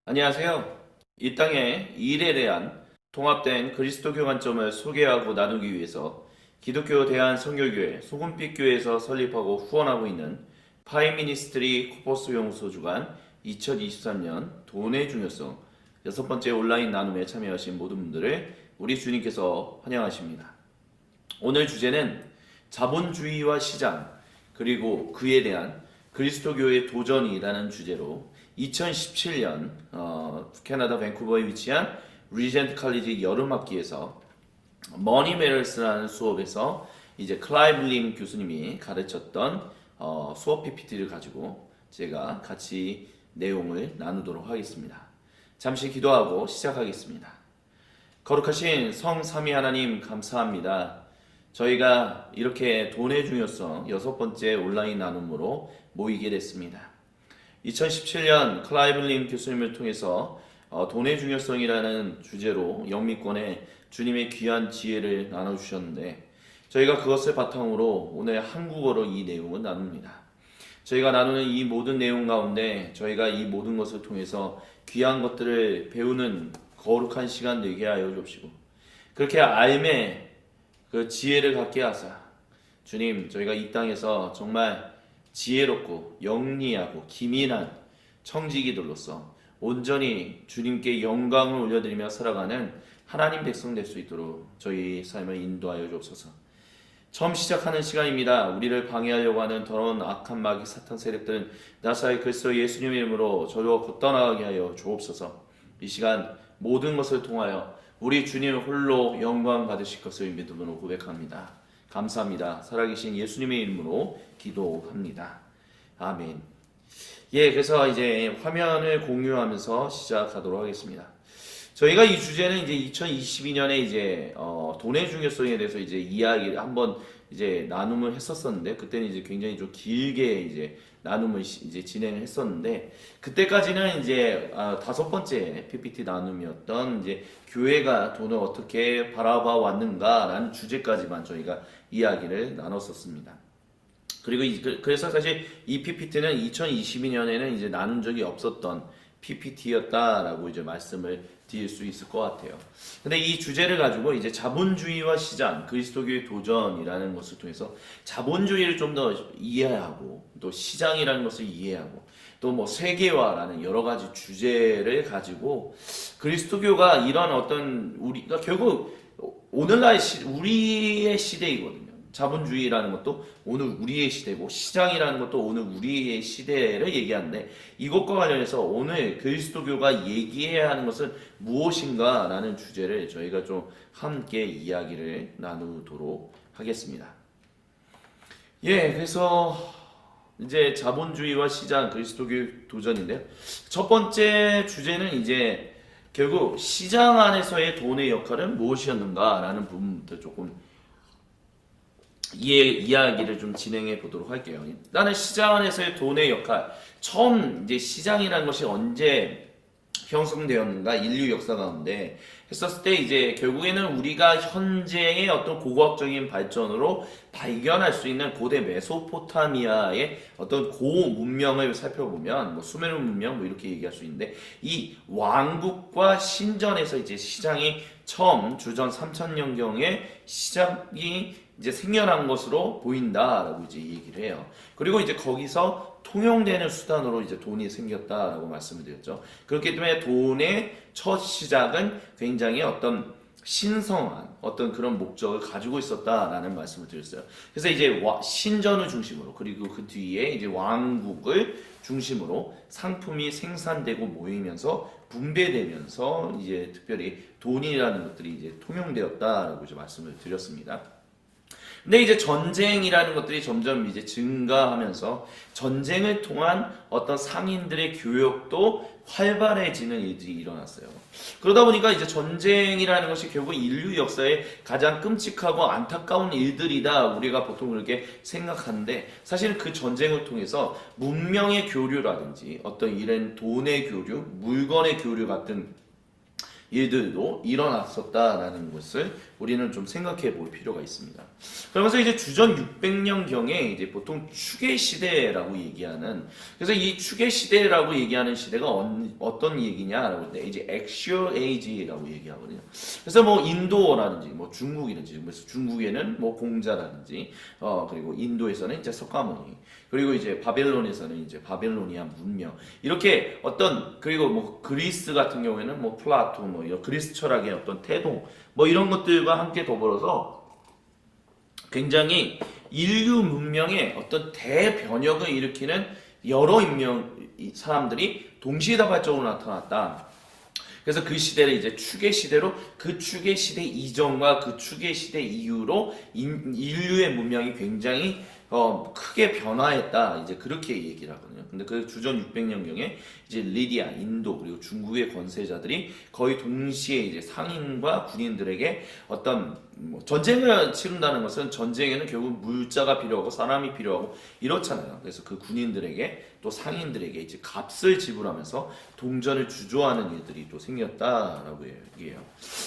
안녕하세요. 이 땅의 일에 대한 통합된 그리스도교 관점을 소개하고 나누기 위해서 기독교 대한선교교회 소금빛교회에서 설립하고 후원하고 있는 파이미니스트리 코퍼스 용서 주간 2023년 돈의 중요성 6번째 온라인 나눔에 참여하신 모든 분들을 우리 주님께서 환영하십니다. 오늘 주제는 자본주의와 시장 그리고 그에 대한 그리스도교의 도전이라는 주제로 2017년 캐나다 밴쿠버에 위치한 리젠트 칼리지 여름학기에서 머니 메럴스라는 수업에서 이제 클라이브 림 교수님이 가르쳤던 수업 PPT를 가지고 제가 같이 내용을 나누도록 하겠습니다. 잠시 기도하고 시작하겠습니다. 거룩하신 성삼위 하나님 감사합니다. 저희가 이렇게 돈의 중요성 6번째 온라인 나눔으로 모이게 됐습니다. 2017년 클라이브 림 교수님을 통해서 돈의 중요성이라는 주제로 영미권에 주님의 귀한 지혜를 나눠주셨는데 저희가 그것을 바탕으로 오늘 한국어로 이 내용을 나눕니다. 저희가 나누는 이 모든 내용 가운데 저희가 이 모든 것을 통해서 귀한 것들을 배우는 거룩한 시간 되게 하여 주옵시고 그렇게 알매 그 지혜를 갖게 하사 주님 저희가 이 땅에서 정말 지혜롭고 영리하고 기민한 청지기들로서 온전히 주님께 영광을 올려드리며 살아가는 하나님 백성 될 수 있도록 저희 삶을 인도하여 주옵소서. 처음 시작하는 시간입니다. 우리를 방해하려고 하는 더러운 악한 마귀 사탄 세력들은 나사의 그리스도 예수님 이름으로 저주와 걷떠나가게 하여 주옵소서. 이 시간 모든 것을 통하여 우리 주님 홀로 영광 받으실 것을 믿음으로 고백합니다. 감사합니다. 살아계신 예수님의 이름으로 기도합니다. 아멘. 그래서 이제 화면을 공유하면서 시작하도록 하겠습니다. 저희가 이 주제는 이제 2022년에 이제 돈의 중요성에 대해서 이제 이야기를 한번 이제 나눔을 했었었는데 그때는 이제 굉장히 좀 길게 이제 나눔을 이제 진행을 했었는데 그때까지는 이제 5번째 PPT 나눔이었던 이제 교회가 돈을 어떻게 바라봐 왔는가라는 주제까지만 저희가 이야기를 나눴었습니다. 그리고 그래서 사실 이 PPT는 2022년에는 이제 나눈 적이 없었던 PPT였다라고 이제 말씀을 드릴 수 있을 것 같아요. 근데 이 주제를 가지고 이제 자본주의와 시장, 그리스도교의 도전이라는 것을 통해서 자본주의를 좀 더 이해하고 또 시장이라는 것을 이해하고 또 뭐 세계화라는 여러 가지 주제를 가지고 그리스도교가 이런 어떤 우리가 결국 오늘날 우리의 시대이거든요. 자본주의라는 것도 오늘 우리의 시대고 시장이라는 것도 오늘 우리의 시대를 얘기하는데 이것과 관련해서 오늘 그리스도교가 얘기해야 하는 것은 무엇인가 라는 주제를 저희가 좀 함께 이야기를 나누도록 하겠습니다. 그래서 이제 자본주의와 시장 그리스도교 도전인데요. 첫 번째 주제는 이제 결국 시장 안에서의 돈의 역할은 무엇이었는가 라는 부분부터 조금 이야기를 좀 진행해 보도록 할게요. 일단은 시장 안에서의 돈의 역할. 처음 이제 시장이라는 것이 언제 형성되었는가 인류 역사 가운데 했었을 때 이제 결국에는 우리가 현재의 어떤 고고학적인 발전으로 발견할 수 있는 고대 메소포타미아의 어떤 고 문명을 살펴보면 뭐 수메르 문명 뭐 이렇게 얘기할 수 있는데 이 왕국과 신전에서 이제 시장이 처음 주전 3000년경에 시장이 이제 생겨난 것으로 보인다라고 이제 얘기를 해요. 그리고 이제 거기서 통용되는 수단으로 이제 돈이 생겼다라고 말씀을 드렸죠. 그렇기 때문에 돈의 첫 시작은 굉장히 어떤 신성한 어떤 그런 목적을 가지고 있었다라는 말씀을 드렸어요. 그래서 이제 신전을 중심으로 그리고 그 뒤에 이제 왕국을 중심으로 상품이 생산되고 모이면서 분배되면서 이제 특별히 돈이라는 것들이 이제 통용되었다라고 이제 말씀을 드렸습니다. 근데 이제 전쟁이라는 것들이 점점 이제 증가하면서 전쟁을 통한 어떤 상인들의 교역도 활발해지는 일들이 일어났어요. 그러다 보니까 이제 전쟁이라는 것이 결국 인류 역사의 가장 끔찍하고 안타까운 일들이다 우리가 보통 그렇게 생각하는데 사실은 그 전쟁을 통해서 문명의 교류라든지 어떤 이런 돈의 교류, 물건의 교류 같은 일들도 일어났었다라는 것을 우리는 좀 생각해 볼 필요가 있습니다. 그러면서 이제 주전 600년경에 이제 보통 추계 시대라고 얘기하는, 그래서 이 추계 시대라고 얘기하는 시대가 어떤 얘기냐라고 할 때 이제 Actual Age라고 얘기하거든요. 그래서 뭐 인도라든지 뭐 중국이든지, 그래서 중국에는 뭐 공자라든지, 그리고 인도에서는 이제 석가모니, 그리고 이제 바벨론에서는 이제 바벨로니아 문명, 이렇게 어떤, 그리고 뭐 그리스 같은 경우에는 뭐 플라토, 뭐 이런 그리스 철학의 어떤 태동, 뭐 이런 것들과 함께 더불어서 굉장히 인류 문명의 어떤 대변혁을 일으키는 여러 사람들이 동시다발적으로 나타났다. 그래서 그 시대를 이제 추계 시대로, 그 추계 시대 이전과 그 추계 시대 이후로 인류의 문명이 굉장히 크게 변화했다. 이제 그렇게 얘기를 하거든요. 근데 그 주전 600년경에 이제 리디아, 인도, 그리고 중국의 권세자들이 거의 동시에 이제 상인과 군인들에게 어떤 뭐 전쟁을 치른다는 것은, 전쟁에는 결국 물자가 필요하고 사람이 필요하고 이렇잖아요. 그래서 그 군인들에게 또 상인들에게 이제 값을 지불하면서 동전을 주조하는 일들이 또 생겼다라고 얘기해요.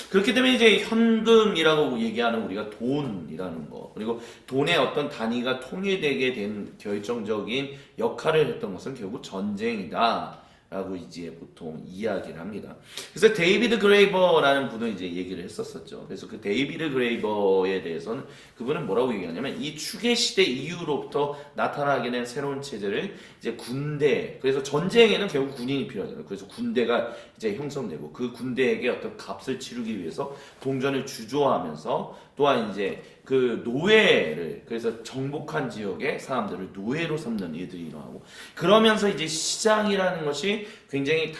그렇기 때문에 이제 현금이라고 얘기하는 우리가 돈이라는 거, 그리고 돈의 어떤 단위가 통일되게 된 결정적인 역할을 했던 것은 결국 전쟁이다 라고 이제 보통 이야기를 합니다. 그래서 데이비드 그레이버라는 분은 이제 얘기를 했었었죠. 그래서 그 데이비드 그레이버에 대해서는 그분은 뭐라고 얘기하냐면, 이 추계 시대 이후로부터 나타나게 된 새로운 체제를 이제 군대, 그래서 전쟁에는 결국 군인이 필요하잖아요. 그래서 군대가 이제 형성되고, 그 군대에게 어떤 값을 치르기 위해서 동전을 주조하면서, 또한 이제 그 노예를, 그래서 정복한 지역의 사람들을 노예로 삼는 일들이 일어나고, 그러면서 이제 시장이라는 것이 굉장히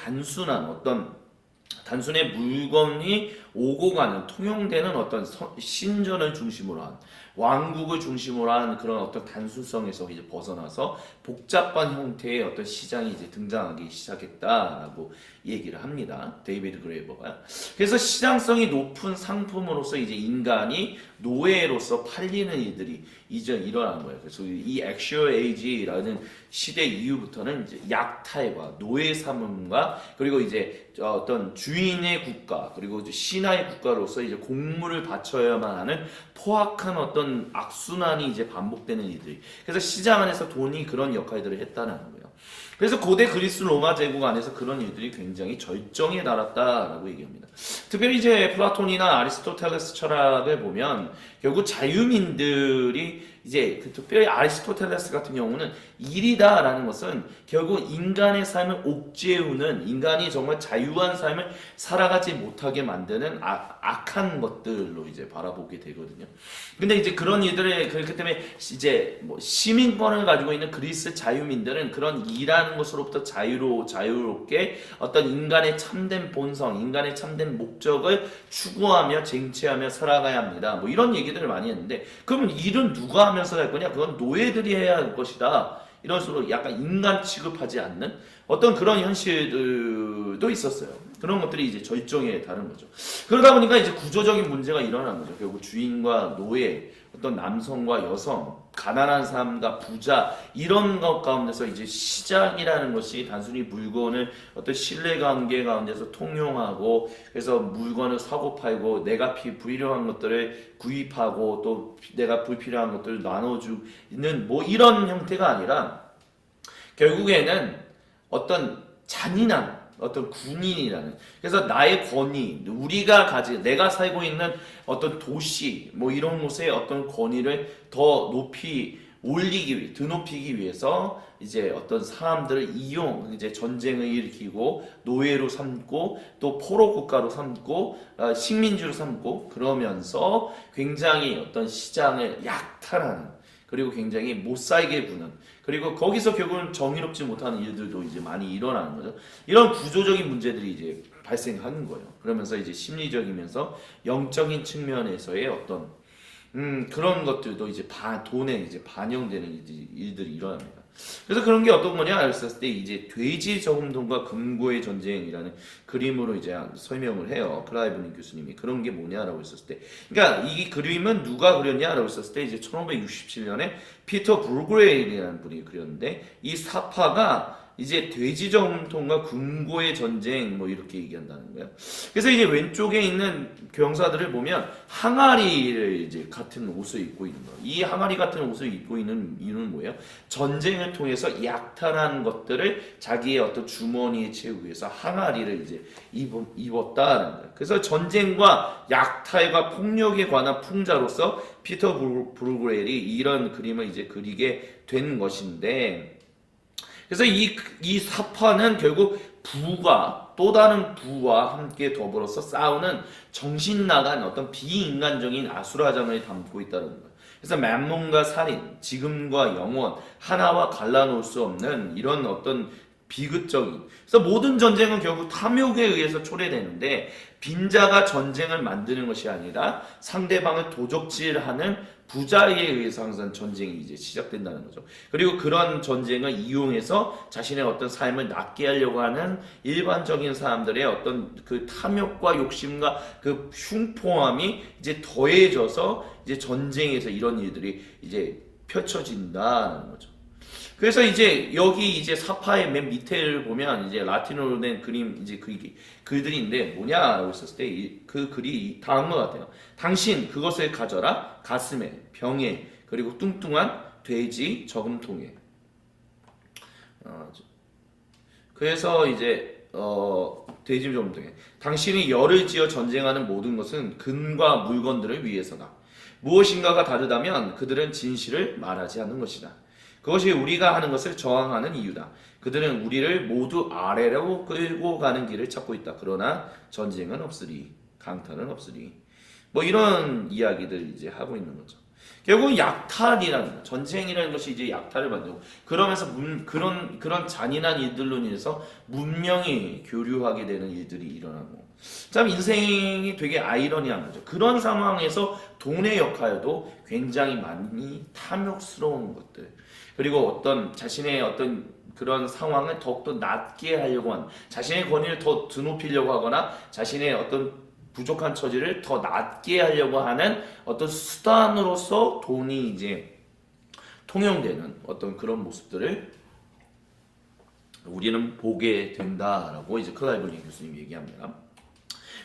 단순의 물건이 오고 가는, 통용되는 어떤 신전을 중심으로 한, 왕국을 중심으로 한 그런 어떤 단순성에서 이제 벗어나서 복잡한 형태의 어떤 시장이 이제 등장하기 시작했다라고 얘기를 합니다. 데이비드 그레이버가. 그래서 시장성이 높은 상품으로서 이제 인간이 노예로서 팔리는 일들이 이제 일어난 거예요. 그래서 이 Actual Age라는 시대 이후부터는 이제 약탈과 노예 삼음과, 그리고 이제 어떤 주인의 국가, 그리고 이제 신하의 국가로서 이제 공물을 바쳐야만 하는 포악한 어떤 악순환이 이제 반복되는 일들이, 그래서 시장 안에서 돈이 그런 역할들을 했다는 거예요. 그래서 고대 그리스 로마 제국 안에서 그런 일들이 굉장히 절정에 달았다라고 얘기합니다. 특별히 이제 플라톤이나 아리스토텔레스 철학을 보면 결국 자유민들이 이제 특별히 아리스토텔레스 같은 경우는 일이다라는 것은 결국 인간의 삶을 옥죄우는, 인간이 정말 자유한 삶을 살아가지 못하게 만드는 악한 것들로 이제 바라보게 되거든요. 근데 이제 그런 일들을, 그렇기 때문에 이제 뭐 시민권을 가지고 있는 그리스 자유민들은 그런 일하는 것으로부터 자유롭게 어떤 인간의 참된 본성, 인간의 참된 목적을 추구하며 쟁취하며 살아가야 합니다. 뭐 이런 얘기들을 많이 했는데, 그러면 일은 누가 하면서 할 거냐? 그건 노예들이 해야 할 것이다. 이런 식으로 약간 인간 취급하지 않는 어떤 그런 현실들도 있었어요. 그런 것들이 이제 절정에 다른 거죠. 그러다 보니까 이제 구조적인 문제가 일어난 거죠. 결국 주인과 노예, 어떤 남성과 여성, 가난한 사람과 부자, 이런 것 가운데서 이제 시장이라는 것이 단순히 물건을 어떤 신뢰관계 가운데서 통용하고, 그래서 물건을 사고 팔고, 내가 불필요한 것들을 구입하고, 또 내가 불필요한 것들을 나눠주는 뭐 이런 형태가 아니라, 결국에는 어떤 잔인한 어떤 군인이라는, 그래서 나의 권위, 내가 살고 있는 어떤 도시, 뭐 이런 곳의 어떤 권위를 더 높이 드높이기 위해서 이제 어떤 사람들을 이제 전쟁을 일으키고 노예로 삼고, 또 포로 국가로 삼고, 식민지로 삼고, 그러면서 굉장히 어떤 시장을 약탈하는, 그리고 굉장히 못 살게 구는, 그리고 거기서 결국은 정의롭지 못하는 일들도 이제 많이 일어나는 거죠. 이런 구조적인 문제들이 이제 발생하는 거예요. 그러면서 이제 심리적이면서 영적인 측면에서의 어떤 그런 것들도 이제 돈에 이제 반영되는 일들이 일어납니다. 그래서 그런 게 어떤 거냐 했을 때, 이제 돼지 저금통과 금고의 전쟁이라는 그림으로 이제 설명을 해요. 클라이브는 교수님이. 그런 게 뭐냐라고 했었을 때, 그러니까 이 그림은 누가 그렸냐라고 했었을 때, 이제 1567년에 피터 브루그레일이라는 분이 그렸는데, 이 사파가 이제 돼지 저금통과 금고의 전쟁 뭐 이렇게 얘기한다는 거예요. 그래서 이제 왼쪽에 있는 병사들을 보면 항아리를 이제 같은 옷을 입고 있는 거예요. 이 항아리 같은 옷을 입고 있는 이유는 뭐예요? 전쟁을 통해서 약탈한 것들을 자기의 어떤 주머니에 채우기 위해서 항아리를 이제 입었다는 거예요. 그래서 전쟁과 약탈과 폭력에 관한 풍자로서 피터 브루그렐이 이런 그림을 이제 그리게 된 것인데, 그래서 이 사파는 결국 부가 또 다른 부와 함께 더불어서 싸우는 정신 나간 어떤 비인간적인 아수라장을 담고 있다는 거예요. 그래서 만몬과 살인, 지금과 영원, 하나와 갈라놓을 수 없는 이런 어떤 비극적인, 그래서 모든 전쟁은 결국 탐욕에 의해서 초래되는데, 빈자가 전쟁을 만드는 것이 아니라 상대방을 도적질하는 부자에 의해서 항상 전쟁이 이제 시작된다는 거죠. 그리고 그런 전쟁을 이용해서 자신의 어떤 삶을 낫게 하려고 하는 일반적인 사람들의 어떤 그 탐욕과 욕심과 그 흉포함이 이제 더해져서 이제 전쟁에서 이런 일들이 이제 펼쳐진다는 거죠. 그래서 이제 여기 이제 사파의 맨 밑에를 보면 이제 라틴어로 된 그림 이제 글들인데 뭐냐라고 했었을 때 그 글이 다음과 같아요. 당신 그것을 가져라, 가슴에, 병에, 그리고 뚱뚱한 돼지 저금통에. 그래서 이제 돼지 저금통에. 당신이 열을 지어 전쟁하는 모든 것은 금과 물건들을 위해서다. 무엇인가가 다르다면 그들은 진실을 말하지 않는 것이다. 그것이 우리가 하는 것을 저항하는 이유다. 그들은 우리를 모두 아래로 끌고 가는 길을 찾고 있다. 그러나 전쟁은 없으리, 강탈은 없으리. 뭐 이런 이야기들 이제 하고 있는 거죠. 결국 약탈이라는 전쟁이라는 것이 이제 약탈을 만들고 그러면서 그런 잔인한 일들로 인해서 문명이 교류하게 되는 일들이 일어나고 참 인생이 되게 아이러니한 거죠. 그런 상황에서 돈의 역할도 굉장히 많이 탐욕스러운 것들 그리고 어떤 자신의 어떤 그런 상황을 더욱더 낮게 하려고 하는 자신의 권위를 더 드높이려고 하거나 자신의 어떤 부족한 처지를 더 낮게 하려고 하는 어떤 수단으로서 돈이 이제 통용되는 어떤 그런 모습들을 우리는 보게 된다라고 이제 클라이블링 교수님이 얘기합니다.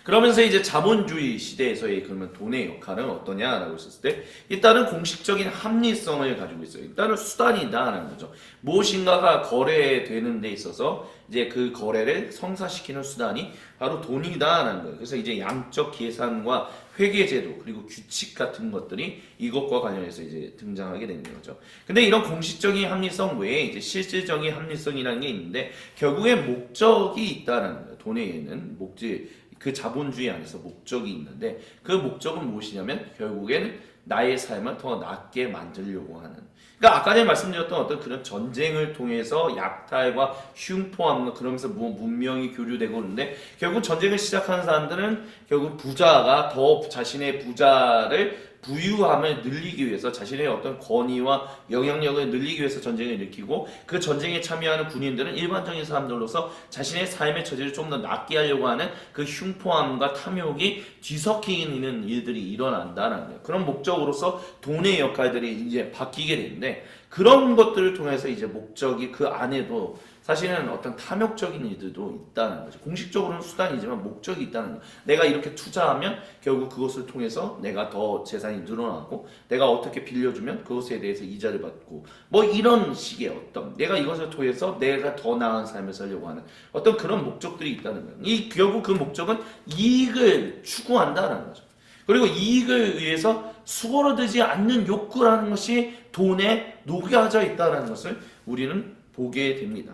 그러면서 이제 자본주의 시대에서의 그러면 돈의 역할은 어떠냐라고 했을 때 일단은 공식적인 합리성을 가지고 있어요. 일단은 수단이다라는 거죠. 무엇인가가 거래되는 데 있어서 이제 그 거래를 성사시키는 수단이 바로 돈이다라는 거예요. 그래서 이제 양적 계산과 회계제도 그리고 규칙 같은 것들이 이것과 관련해서 이제 등장하게 되는 거죠. 근데 이런 공식적인 합리성 외에 이제 실질적인 합리성이라는 게 있는데 결국에 목적이 있다라는 거예요. 돈에는 그 자본주의 안에서 목적이 있는데 그 목적은 무엇이냐면 결국에는 나의 삶을 더 낫게 만들려고 하는 그러니까 아까 전에 말씀드렸던 어떤 그런 전쟁을 통해서 약탈과 흉포함과 그러면서 문명이 교류되고 그러는데 결국 전쟁을 시작하는 사람들은 결국 부자가 더 자신의 부자를 부유함을 늘리기 위해서 자신의 어떤 권위와 영향력을 늘리기 위해서 전쟁을 일으키고 그 전쟁에 참여하는 군인들은 일반적인 사람들로서 자신의 삶의 처지를 좀 더 낫게 하려고 하는 그 흉포함과 탐욕이 뒤섞이는 일들이 일어난다는 거예요. 그런 목적으로서 돈의 역할들이 이제 바뀌게 되는데 그런 것들을 통해서 이제 목적이 그 안에도 사실은 어떤 탐욕적인 일들도 있다는 거죠. 공식적으로는 수단이지만 목적이 있다는 거예요. 내가 이렇게 투자하면 결국 그것을 통해서 내가 더 재산이 늘어나고 내가 어떻게 빌려주면 그것에 대해서 이자를 받고 뭐 이런 식의 어떤 내가 이것을 통해서 내가 더 나은 삶을 살려고 하는 어떤 그런 목적들이 있다는 거예요. 결국 그 목적은 이익을 추구한다는 거죠. 그리고 이익을 위해서 수고로되지 않는 욕구라는 것이 돈에 녹여져 있다는 것을 우리는 보게 됩니다.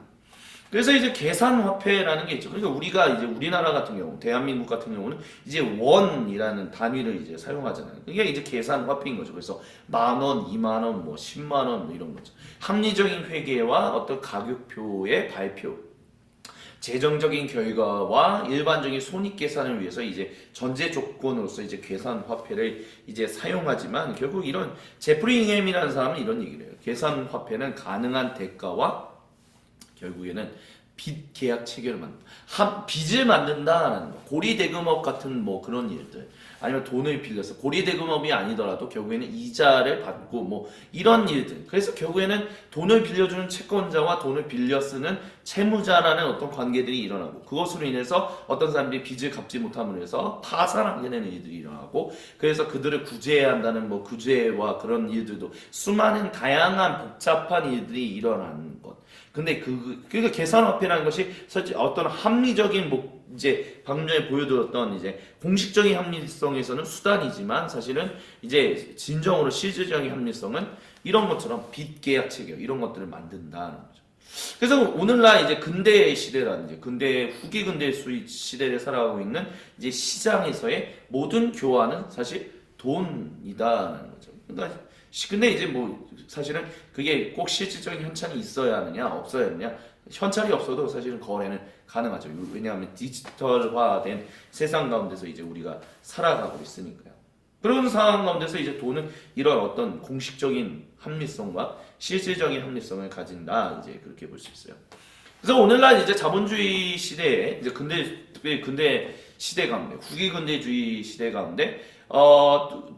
그래서 이제 계산화폐라는 게 있죠. 그러니까 우리가 이제 우리나라 같은 경우, 대한민국 같은 경우는 이제 원이라는 단위를 이제 사용하잖아요. 이게 이제 계산화폐인 거죠. 그래서 10,000원, 20,000원, 뭐 100,000원 뭐 이런 거죠. 합리적인 회계와 어떤 가격표의 발표, 재정적인 결과와 일반적인 손익 계산을 위해서 이제 전제 조건으로서 이제 계산 화폐를 이제 사용하지만 결국 이런 제프리 잉햄이라는 사람은 이런 얘기를 해요. 계산 화폐는 가능한 대가와 결국에는 빚 계약 체결을 빚을 만든다라는 거. 고리대금업 같은 뭐 그런 일들. 아니면 돈을 빌려서 고리대금업이 아니더라도 결국에는 이자를 받고 뭐 이런 일들. 그래서 결국에는 돈을 빌려주는 채권자와 돈을 빌려 쓰는 채무자라는 어떤 관계들이 일어나고 그것으로 인해서 어떤 사람들이 빚을 갚지 못함으로 해서 파산하게 되는 일들이 일어나고 그래서 그들을 구제해야 한다는 뭐 구제와 그런 일들도 수많은 다양한 복잡한 일들이 일어나는 것. 근데 그러니까 계산화폐라는 것이 사실 어떤 합리적인 뭐 이제 방금 전에 보여드렸던 이제 공식적인 합리성에서는 수단이지만 사실은 이제 진정으로 실질적인 합리성은 이런 것처럼 빚 계약 체결 이런 것들을 만든다는 거죠. 그래서 오늘날 이제 근대 시대라는 이제 후기 근대 수의 시대를 살아가고 있는 이제 시장에서의 모든 교환은 사실 돈이다라는 거죠. 그러니까 근데 이제 뭐 사실은 그게 꼭 실질적인 현찰이 있어야 하느냐 없어야 하느냐 현찰이 없어도 사실은 거래는 가능하죠. 왜냐하면 디지털화된 세상 가운데서 이제 우리가 살아가고 있으니까요. 그런 상황 가운데서 이제 돈은 이런 어떤 공식적인 합리성과 실질적인 합리성을 가진다 이제 그렇게 볼 수 있어요. 그래서 오늘날 이제 자본주의 시대에 이제 근대 시대 가운데 후기 근대주의 시대 가운데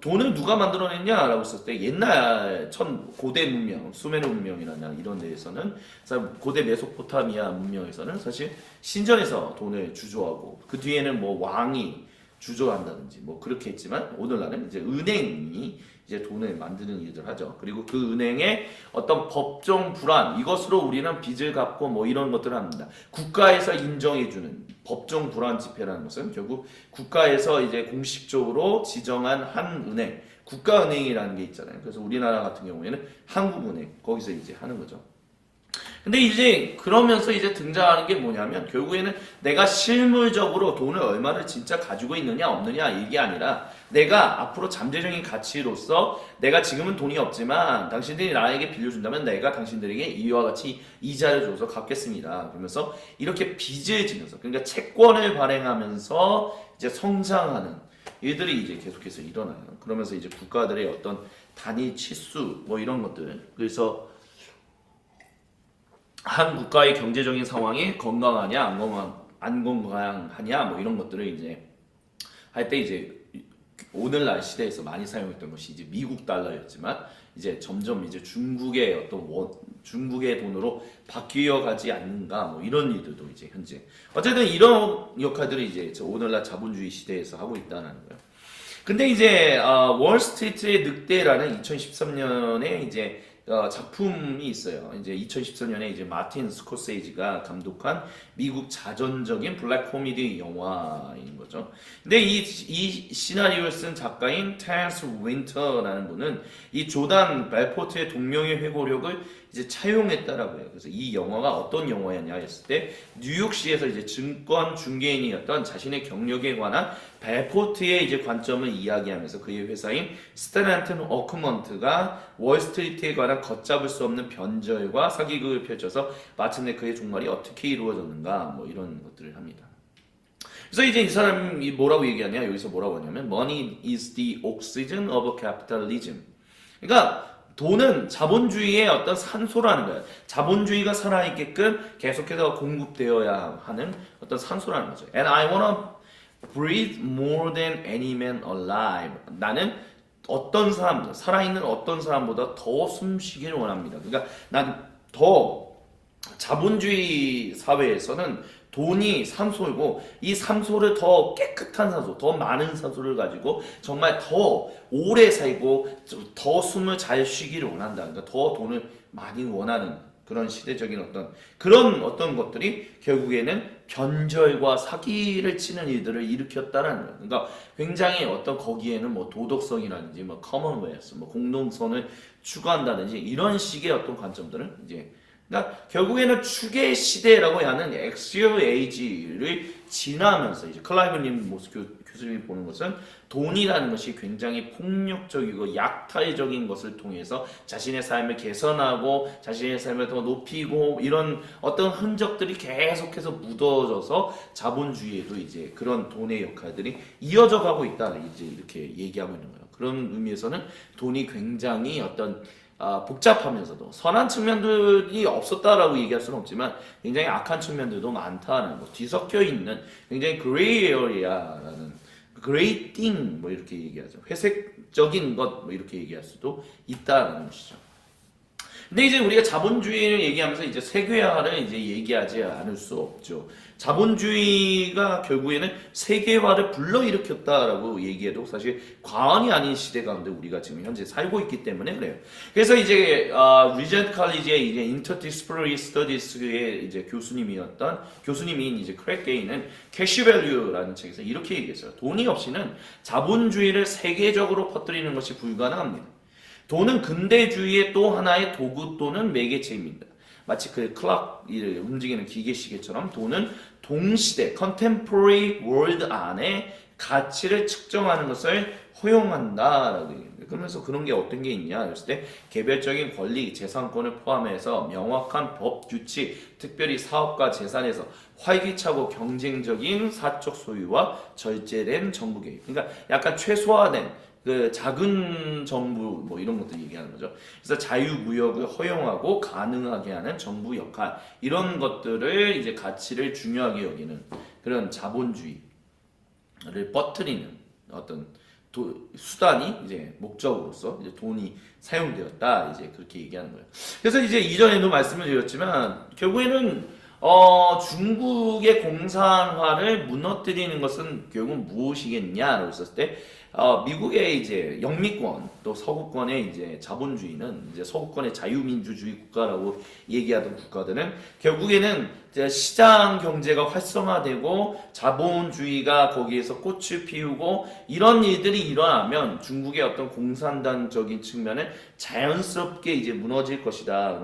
돈을 누가 만들어냈냐라고 했을 때 옛날 고대 문명, 수메르 문명이나 이런 데에서는 고대 메소포타미아 문명에서는 사실 신전에서 돈을 주조하고 그 뒤에는 뭐 왕이 주조한다든지 뭐 그렇게 했지만 오늘날은 이제 은행이 이제 돈을 만드는 일들 하죠. 그리고 그 은행의 어떤 법정 불안 이것으로 우리는 빚을 갚고 뭐 이런 것들을 합니다. 국가에서 인정해주는 법정 불안 지폐라는 것은 결국 국가에서 이제 공식적으로 지정한 한 은행, 국가은행이라는 게 있잖아요. 그래서 우리나라 같은 경우에는 한국은행 거기서 이제 하는 거죠. 근데 이제 그러면서 이제 등장하는 게 뭐냐면 결국에는 내가 실물적으로 돈을 얼마를 진짜 가지고 있느냐 없느냐 이게 아니라 내가 앞으로 잠재적인 가치로서 내가 지금은 돈이 없지만 당신들이 나에게 빌려준다면 내가 당신들에게 이와 같이 이자를 줘서 갚겠습니다. 그러면서 이렇게 빚을 지면서 그러니까 채권을 발행하면서 이제 성장하는 일들이 이제 계속해서 일어나요. 그러면서 이제 국가들의 어떤 단위 치수 뭐 이런 것들 그래서 한 국가의 경제적인 상황이 건강하냐 안 건강하냐 뭐 이런 것들을 이제 할 때 이제 오늘날 시대에서 많이 사용했던 것이 이제 미국 달러였지만 이제 점점 이제 중국의 어떤 중국의 돈으로 바뀌어 가지 않는가 뭐 이런 일들도 이제 현재 어쨌든 이런 역할들을 이제 오늘날 자본주의 시대에서 하고 있다는 거예요. 근데 이제 월스트리트의 늑대라는 2013년에 이제 작품이 있어요. 이제 2014년에 이제 마틴 스코세이지가 감독한 미국 자전적인 블랙 코미디 영화인 거죠. 근데 이 시나리오를 쓴 작가인 테런스 윈터라는 분은 이 조단 벨포트의 동명의 회고록을 이제 차용했다라고 해요. 그래서 이 영화가 어떤 영화였냐 했을 때 뉴욕시에서 이제 증권 중개인이었던 자신의 경력에 관한 벨포트의 이제 관점을 이야기하면서 그의 회사인 스탠튼 오크먼트가 월스트리트에 관한 걷잡을 수 없는 변절과 사기극을 펼쳐서 마침내 그의 종말이 어떻게 이루어졌는가 뭐 이런 것들을 합니다. 그래서 이제 이 사람이 뭐라고 얘기하냐 여기서 뭐라고 하냐면 Money is the oxygen of capitalism. 그러니까 돈은 자본주의의 어떤 산소라는 거예요. 자본주의가 살아있게끔 계속해서 공급되어야 하는 어떤 산소라는 거죠. And I wanna breathe more than any man alive. 나는 어떤 사람, 살아있는 어떤 사람보다 더 숨쉬기를 원합니다. 그러니까 난 더 자본주의 사회에서는 돈이 산소이고 이 산소를 더 깨끗한 산소, 더 많은 산소를 가지고 정말 더 오래 살고 더 숨을 잘 쉬기를 원한다. 그러니까 더 돈을 많이 원하는 그런 시대적인 그런 것들이 결국에는 변절과 사기를 치는 일들을 일으켰다라는 거예요. 그러니까 굉장히 거기에는 뭐 도덕성이라든지 뭐 커먼웰스, 뭐 공동선을 추구한다든지 이런 식의 어떤 관점들은 이제 그러니까 결국에는 추계 시대라고 하는 엑시어 에이지를 지나면서 이제 클라이브님 교수님이 보는 것은 돈이라는 것이 굉장히 폭력적이고 약탈적인 것을 통해서 자신의 삶을 개선하고 자신의 삶을 더 높이고 이런 어떤 흔적들이 계속해서 묻어져서 자본주의에도 이제 그런 돈의 역할들이 이어져 가고 있다 이제 이렇게 얘기하고 있는 거예요. 그런 의미에서는 돈이 굉장히 복잡하면서도 선한 측면들이 없었다라고 얘기할 수는 없지만 굉장히 악한 측면들도 많다는 거, 뒤섞여 있는 굉장히 그레이 에어리아라는 그레이 띵 뭐 이렇게 얘기하죠. 회색적인 것 뭐 이렇게 얘기할 수도 있다라는 것이죠. 근데 이제 우리가 자본주의를 얘기하면서 이제 세계화를 이제 얘기하지 않을 수 없죠. 자본주의가 결국에는 세계화를 불러일으켰다라고 얘기해도 사실 과언이 아닌 시대 가운데 우리가 지금 현재 살고 있기 때문에 그래요. 그래서 이제 리젠트 칼리지의 이제 Interdisciplinary Studies의 이제 교수님인 이제 크랙 게인은 캐시 밸류라는 책에서 이렇게 얘기했어요. 돈이 없이는 자본주의를 세계적으로 퍼뜨리는 것이 불가능합니다. 돈은 근대주의의 또 하나의 도구 또는 매개체입니다. 마치 그 클락을 움직이는 기계시계처럼 돈은 동시대, contemporary world 안에 가치를 측정하는 것을 허용한다라고 얘기합니다. 그러면서 그런 게 어떤 게 있냐 했을 때 개별적인 권리, 재산권을 포함해서 명확한 법, 규칙, 특별히 사업가 재산에서 활기차고 경쟁적인 사적 소유와 절제된 정부 개입. 그러니까 약간 최소화된 그 작은 정부 뭐 이런 것들 얘기하는 거죠. 그래서 자유무역을 허용하고 가능하게 하는 정부 역할 이런 것들을 이제 가치를 중요하게 여기는 그런 자본주의를 퍼뜨리는 어떤 수단이 이제 목적으로서 이제 돈이 사용되었다 이제 그렇게 얘기하는 거예요. 그래서 이제 이전에도 말씀을 드렸지만 결국에는 중국의 공산화를 무너뜨리는 것은 결국 무엇이겠냐라고 했을 때 미국의 이제 영미권 또 서구권의 이제 자본주의는 이제 서구권의 자유민주주의 국가라고 얘기하던 국가들은 결국에는 이제 시장 경제가 활성화되고 자본주의가 거기에서 꽃을 피우고 이런 일들이 일어나면 중국의 어떤 공산당적인 측면은 자연스럽게 이제 무너질 것이다.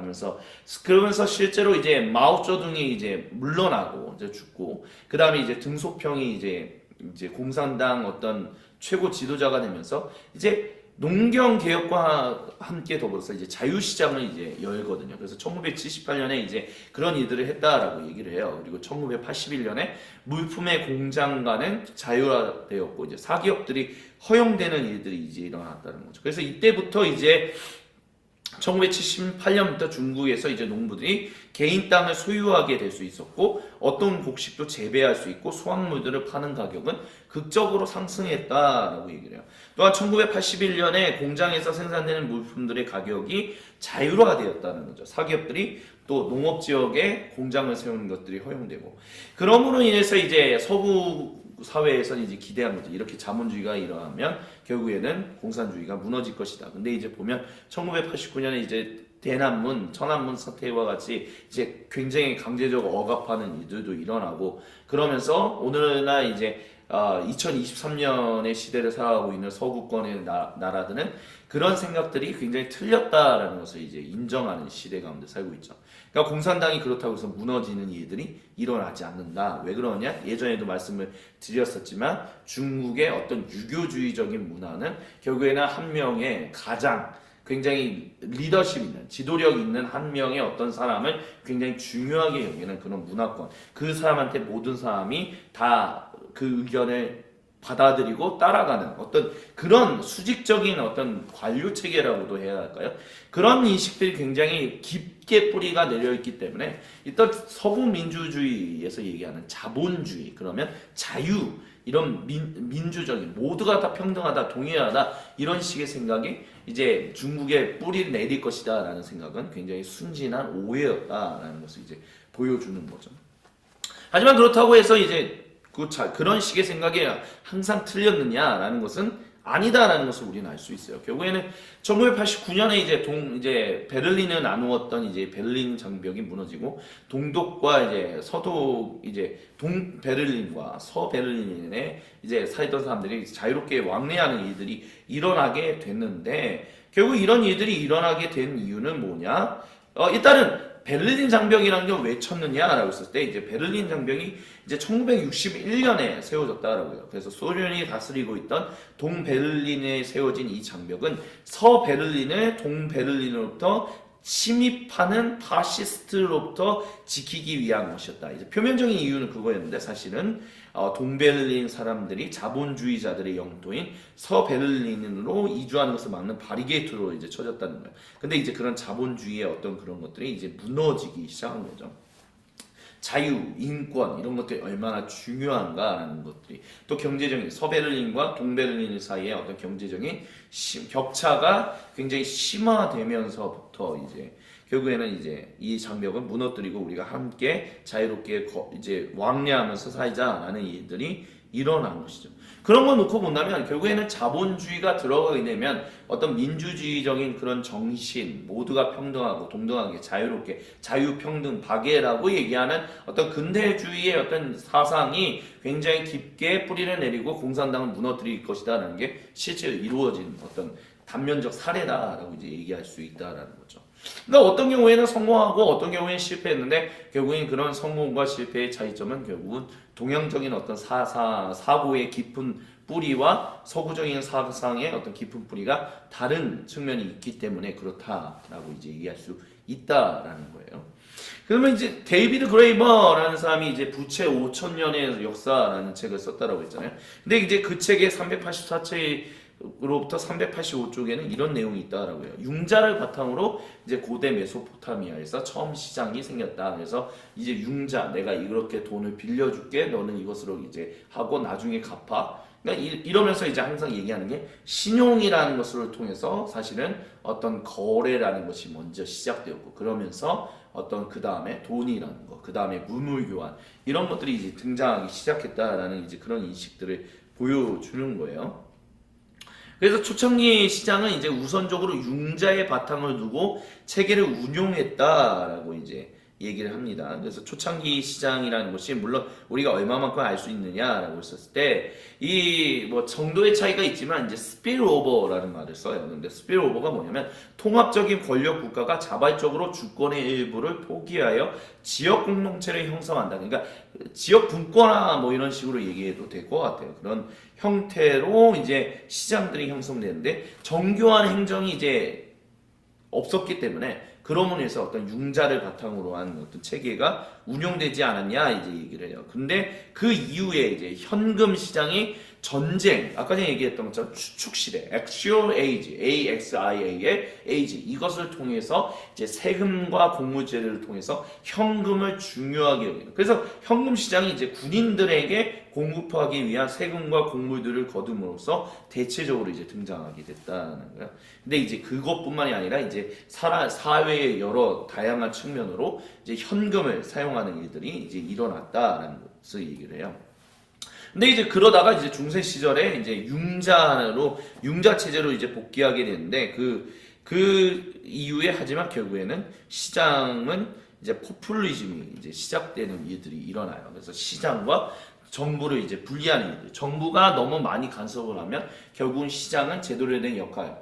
그러면서 실제로 이제 마오쩌둥이 이제 물러나고 이제 죽고 그 다음에 이제 등소평이 이제 공산당 어떤 최고 지도자가 되면서 이제 농경 개혁과 함께 더불어서 이제 자유시장을 이제 열거든요. 그래서 1978년에 이제 그런 일들을 했다라고 얘기를 해요. 그리고 1981년에 물품의 공장과는 자유화되었고 이제 사기업들이 허용되는 일들이 이제 일어났다는 거죠. 그래서 이때부터 이제 1978년부터 중국에서 이제 농부들이 개인 땅을 소유하게 될 수 있었고 어떤 곡식도 재배할 수 있고 수확물들을 파는 가격은 극적으로 상승했다라고 얘기를 해요. 또한 1981년에 공장에서 생산되는 물품들의 가격이 자율화되었다는 거죠. 사기업들이 또 농업지역에 공장을 세우는 것들이 허용되고 그러므로 인해서 이제 서구 사회에서는 이제 기대한 거죠. 이렇게 자본주의가 일어나면 결국에는 공산주의가 무너질 것이다. 근데 이제 보면 1989년에 이제 대난문, 천안문 사태와 같이 이제 굉장히 강제적으로 억압하는 일들도 일어나고 그러면서 오늘날 이제 2023년의 시대를 살아가고 있는 서구권의 나라들은 그런 생각들이 굉장히 틀렸다라는 것을 이제 인정하는 시대 가운데 살고 있죠. 그러니까 공산당이 그렇다고 해서 무너지는 일들이 일어나지 않는다. 왜 그러냐? 예전에도 말씀을 드렸었지만 중국의 어떤 유교주의적인 문화는 결국에는 한 명의 가장 굉장히 리더십 있는, 지도력 있는 한 명의 어떤 사람을 굉장히 중요하게 여기는 그런 문화권. 그 사람한테 모든 사람이 다 그 의견을 받아들이고 따라가는 어떤 그런 수직적인 어떤 관료 체계라고도 해야 할까요? 그런 인식들이 굉장히 깊게 뿌리가 내려 있기 때문에 일단 서구 민주주의에서 얘기하는 자본주의 그러면 자유 이런 민주적인 모두가 다 평등하다 동일하다 이런 식의 생각이 이제 중국에 뿌리를 내릴 것이다라는 생각은 굉장히 순진한 오해였다라는 것을 이제 보여주는 거죠. 하지만 그렇다고 해서 이제 그런 식의 생각이 항상 틀렸느냐라는 것은 아니다라는 것을 우리는 알 수 있어요. 결국에는 1989년에 이제 베를린을 나누었던 이제 베를린 장벽이 무너지고 동독과 이제 서독 이제 동베를린과 서베를린에 이제 살던 사람들이 자유롭게 왕래하는 일들이 일어나게 됐는데 결국 이런 일들이 일어나게 된 이유는 뭐냐? 일단은 베를린 장벽이라는 게 왜 쳤느냐라고 했을 때 이제 베를린 장벽이 이제 1961년에 세워졌다라고 해요. 그래서 소련이 다스리고 있던 동베를린에 세워진 이 장벽은 서베를린을 동베를린으로부터 침입하는 파시스트로부터 지키기 위한 것이었다. 이제 표면적인 이유는 그거였는데 사실은 동베를린 사람들이 자본주의자들의 영토인 서베를린으로 이주하는 것을 막는 바리게이트로 이제 쳐졌다는 거예요. 근데 이제 그런 자본주의의 어떤 그런 것들이 이제 무너지기 시작한 거죠. 자유, 인권 이런 것들이 얼마나 중요한가라는 것들이 또 경제적인 서베를린과 동베를린 사이의 어떤 경제적인 격차가 굉장히 심화되면서부터 이제 결국에는 이제 이 장벽을 무너뜨리고 우리가 함께 자유롭게 이제 왕래하면서 살자라는 일들이 일어난 것이죠. 그런 거 놓고 본다면 결국에는 자본주의가 들어가게 되면 어떤 민주주의적인 그런 정신, 모두가 평등하고 동등하게 자유롭게 자유평등 박애라고 얘기하는 어떤 근대주의의 어떤 사상이 굉장히 깊게 뿌리를 내리고 공산당을 무너뜨릴 것이다라는 게 실제로 이루어진 어떤 단면적 사례다라고 이제 얘기할 수 있다라는 거죠. 그러니까 어떤 경우에는 성공하고 어떤 경우에는 실패했는데 결국엔 그런 성공과 실패의 차이점은 결국은 동양적인 어떤 사고의 깊은 뿌리와 서구적인 사상의 어떤 깊은 뿌리가 다른 측면이 있기 때문에 그렇다라고 이제 얘기할 수 있다라는 거예요. 그러면 이제 데이비드 그레이버라는 사람이 이제 부채 5,000년의 역사라는 책을 썼다라고 했잖아요. 근데 이제 그 책의 384체 로부터 385쪽에는 이런 내용이 있다라고 해요. 융자를 바탕으로 이제 고대 메소포타미아에서 처음 시장이 생겼다. 그래서 이제 융자, 내가 이렇게 돈을 빌려줄게. 너는 이것으로 이제 하고 나중에 갚아. 그러니까 이러면서 이제 항상 얘기하는 게 신용이라는 것을 통해서 사실은 어떤 거래라는 것이 먼저 시작되었고 그러면서 어떤 그 다음에 돈이라는 거, 그 다음에 물물 교환 이런 것들이 이제 등장하기 시작했다라는 이제 그런 인식들을 보여주는 거예요. 그래서 초창기 시장은 이제 우선적으로 융자의 바탕을 두고 체계를 운용했다라고 이제 얘기를 합니다. 그래서 초창기 시장이라는 것이 물론 우리가 얼마만큼 알 수 있느냐라고 했었을 때 이 뭐 정도의 차이가 있지만 이제 스필오버라는 말을 써요. 근데 스필오버가 뭐냐면 통합적인 권력 국가가 자발적으로 주권의 일부를 포기하여 지역 공동체를 형성한다. 그러니까 지역 분권화 뭐 이런 식으로 얘기해도 될 것 같아요. 그런 형태로 이제 시장들이 형성되는데 정교한 행정이 이제 없었기 때문에 그러므로 해서 어떤 융자를 바탕으로 한 어떤 체계가 운영되지 않았냐 이제 얘기를 해요. 근데 그 이후에 이제 현금 시장이 전쟁, 아까 전에 얘기했던 것처럼 추축 시대, actual age, AXIA의 age 이것을 통해서 이제 세금과 공무제를 통해서 현금을 중요하게 여기는. 그래서 현금 시장이 이제 군인들에게 공급하기 위한 세금과 곡물들을 거둠으로써 대체적으로 이제 등장하게 됐다는 거예요. 근데 이제 그것뿐만이 아니라 이제 사회의 여러 다양한 측면으로 이제 현금을 사용하는 일들이 이제 일어났다라는 것을 얘기를 해요. 근데 이제 그러다가 이제 중세 시절에 이제 융자 체제로 이제 복귀하게 되는데 그 이후에 하지만 결국에는 시장은 이제 포퓰리즘이 이제 시작되는 일들이 일어나요. 그래서 시장과 정부를 이제 분리하는 일들. 정부가 너무 많이 간섭을 하면 결국은 시장은 제대로 된 역할.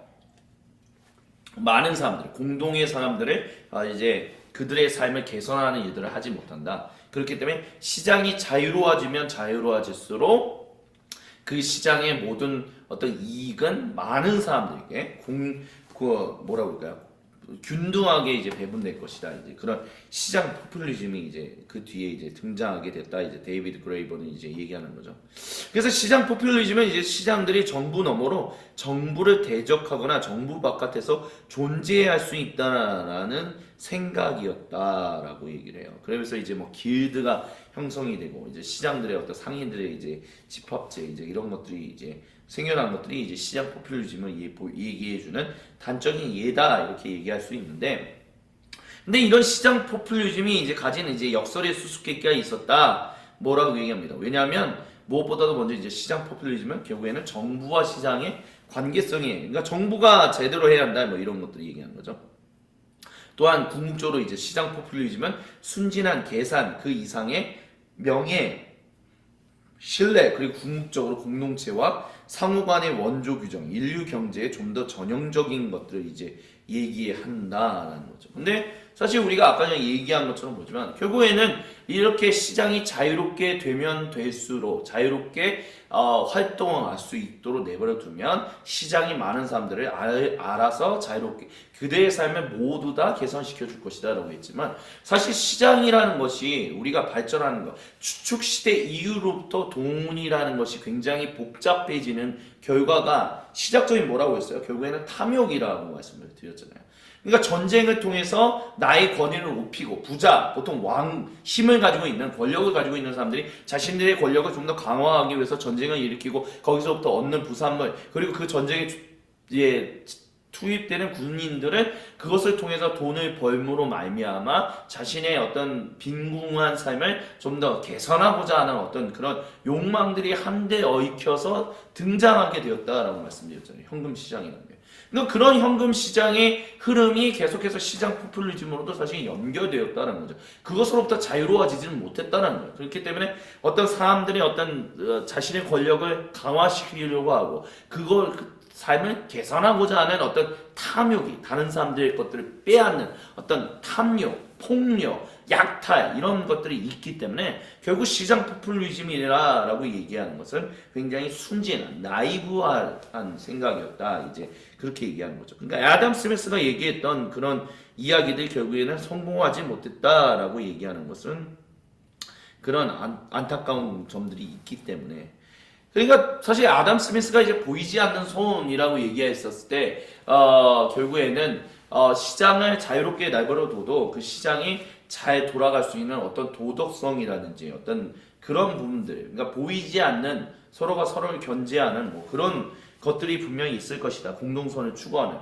많은 사람들, 공동의 사람들을 이제 그들의 삶을 개선하는 일들을 하지 못한다. 그렇기 때문에 시장이 자유로워지면 자유로워질수록 그 시장의 모든 어떤 이익은 많은 사람들에게 뭐라고 할까요? 균등하게 이제 배분될 것이다. 이제 그런 시장 포퓰리즘이 이제 그 뒤에 이제 등장하게 됐다. 이제 데이비드 그레이버는 이제 얘기하는 거죠. 그래서 시장 포퓰리즘은 이제 시장들이 정부 너머로 정부를 대적하거나 정부 바깥에서 존재할 수 있다라는 생각이었다라고 얘기를 해요. 그러면서 이제 뭐 길드가 형성이 되고 이제 시장들의 어떤 상인들의 이제 집합제 이제 이런 것들이 이제 생겨난 것들이 이제 시장 포퓰리즘을 얘기해주는 단적인 예다 이렇게 얘기할 수 있는데, 근데 이런 시장 포퓰리즘이 이제 가지는 이제 역설의 수수께끼가 있었다 뭐라고 얘기합니다. 왜냐하면 무엇보다도 먼저 이제 시장 포퓰리즘은 결국에는 정부와 시장의 관계성이, 그러니까 정부가 제대로 해야 한다 뭐 이런 것들을 얘기하는 거죠. 또한 궁극적으로 이제 시장 포퓰리즘은 순진한 계산 그 이상의 명예, 신뢰 그리고 궁극적으로 공동체와 상호간의 원조 규정, 인류 경제에 좀 더 전형적인 것들을 이제 얘기한다라는 거죠. 근데 사실 우리가 아까 전에 얘기한 것처럼 보지만 결국에는 이렇게 시장이 자유롭게 되면 될수록 자유롭게 활동할 수 있도록 내버려 두면 시장이 많은 사람들을 알아서 자유롭게 그들의 삶을 모두 다 개선시켜 줄 것이다 라고 했지만 사실 시장이라는 것이 우리가 발전하는 것 추축시대 이후로부터 돈이라는 것이 굉장히 복잡해지는 결과가 시작적인 뭐라고 했어요? 결국에는 탐욕이라고 말씀을 드렸잖아요. 그러니까 전쟁을 통해서 나의 권위를 높이고 부자, 보통 왕, 힘을 가지고 있는 권력을 가지고 있는 사람들이 자신들의 권력을 좀 더 강화하기 위해서 전쟁을 일으키고 거기서부터 얻는 부산물 그리고 그 전쟁에 투입되는 군인들은 그것을 통해서 돈을 벌므로 말미암아 자신의 어떤 빈궁한 삶을 좀 더 개선하고자 하는 어떤 그런 욕망들이 한데 얽혀서 등장하게 되었다라고 말씀드렸잖아요. 현금 시장이라는 게. 그러니까 그런 현금 시장의 흐름이 계속해서 시장 포퓰리즘으로도 사실 연결되었다는 거죠. 그것으로부터 자유로워지지는 못했다는 거예요. 그렇기 때문에 어떤 사람들이 어떤 자신의 권력을 강화시키려고 하고 그걸 삶을 개선하고자 하는 어떤 탐욕이 다른 사람들의 것들을 빼앗는 어떤 탐욕, 폭력, 약탈 이런 것들이 있기 때문에 결국 시장 포퓰리즘이라고 얘기하는 것은 굉장히 순진한 나이브한 생각이었다. 이제 그렇게 얘기하는 거죠. 그러니까 애덤 스미스가 얘기했던 그런 이야기들 결국에는 성공하지 못했다라고 얘기하는 것은 그런 안타까운 점들이 있기 때문에 그러니까 사실 아담 스미스가 이제 보이지 않는 손이라고 얘기했었을 때 결국에는 시장을 자유롭게 내버려둬도 그 시장이 잘 돌아갈 수 있는 어떤 도덕성이라든지 어떤 그런 부분들 그러니까 보이지 않는 서로가 서로를 견제하는 뭐 그런 것들이 분명히 있을 것이다. 공동선을 추구하는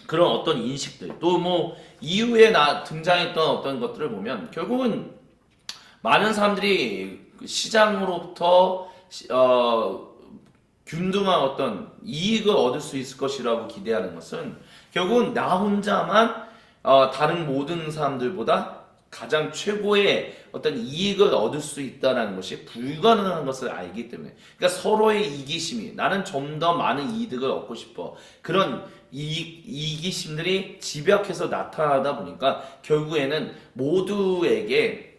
그런 어떤 인식들 또 뭐 이후에 등장했던 어떤 것들을 보면 결국은 많은 사람들이 시장으로부터 균등한 어떤 이익을 얻을 수 있을 것이라고 기대하는 것은 결국은 나 혼자만 다른 모든 사람들보다 가장 최고의 어떤 이익을 얻을 수 있다는 것이 불가능한 것을 알기 때문에 그러니까 서로의 이기심이 나는 좀 더 많은 이득을 얻고 싶어 그런 이기심들이 집약해서 나타나다 보니까 결국에는 모두에게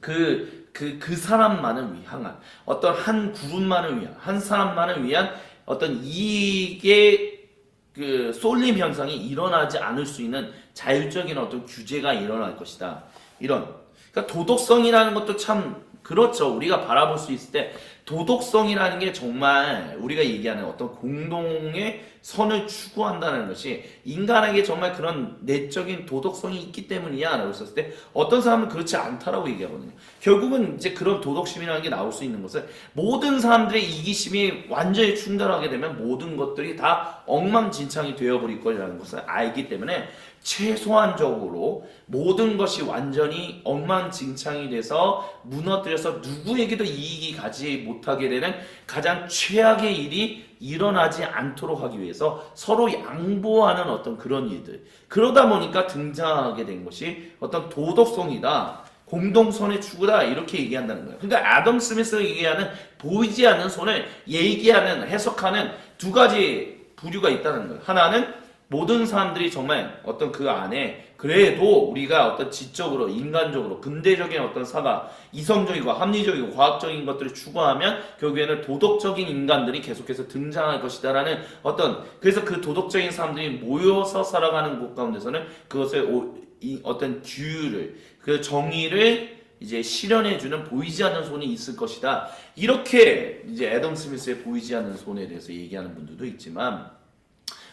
그 사람만을 위한 어떤 한 그룹만을 위한 한 사람만을 위한 어떤 이익의 그 쏠림 현상이 일어나지 않을 수 있는 자율적인 어떤 규제가 일어날 것이다. 이런 그러니까 도덕성이라는 것도 참 그렇죠. 우리가 바라볼 수 있을 때 도덕성이라는 게 정말 우리가 얘기하는 어떤 공동의 선을 추구한다는 것이 인간에게 정말 그런 내적인 도덕성이 있기 때문이야 라고 했었을 때 어떤 사람은 그렇지 않다라고 얘기하거든요. 결국은 이제 그런 도덕심이라는 게 나올 수 있는 것은 모든 사람들의 이기심이 완전히 충돌하게 되면 모든 것들이 다 엉망진창이 되어버릴 거라는 것을 알기 때문에 최소한적으로 모든 것이 완전히 엉망진창이 돼서 무너뜨려서 누구에게도 이익이 가지 못하게 되는 가장 최악의 일이 일어나지 않도록 하기 위해서 서로 양보하는 어떤 그런 일들 그러다 보니까 등장하게 된 것이 어떤 도덕성이다 공동선의 추구다 이렇게 얘기한다는 거예요. 그러니까 아담 스미스가 얘기하는 보이지 않는 손을 얘기하는 해석하는 두 가지 부류가 있다는 거예요. 하나는 모든 사람들이 정말 어떤 그 안에 그래도 우리가 어떤 지적으로 인간적으로 근대적인 어떤 사과 이성적이고 합리적이고 과학적인 것들을 추구하면 결국에는 도덕적인 인간들이 계속해서 등장할 것이다라는 어떤 그래서 그 도덕적인 사람들이 모여서 살아가는 곳 가운데서는 그것을 어떤 규율을 그 정의를 이제 실현해주는 보이지 않는 손이 있을 것이다. 이렇게 이제 애덤 스미스의 보이지 않는 손에 대해서 얘기하는 분들도 있지만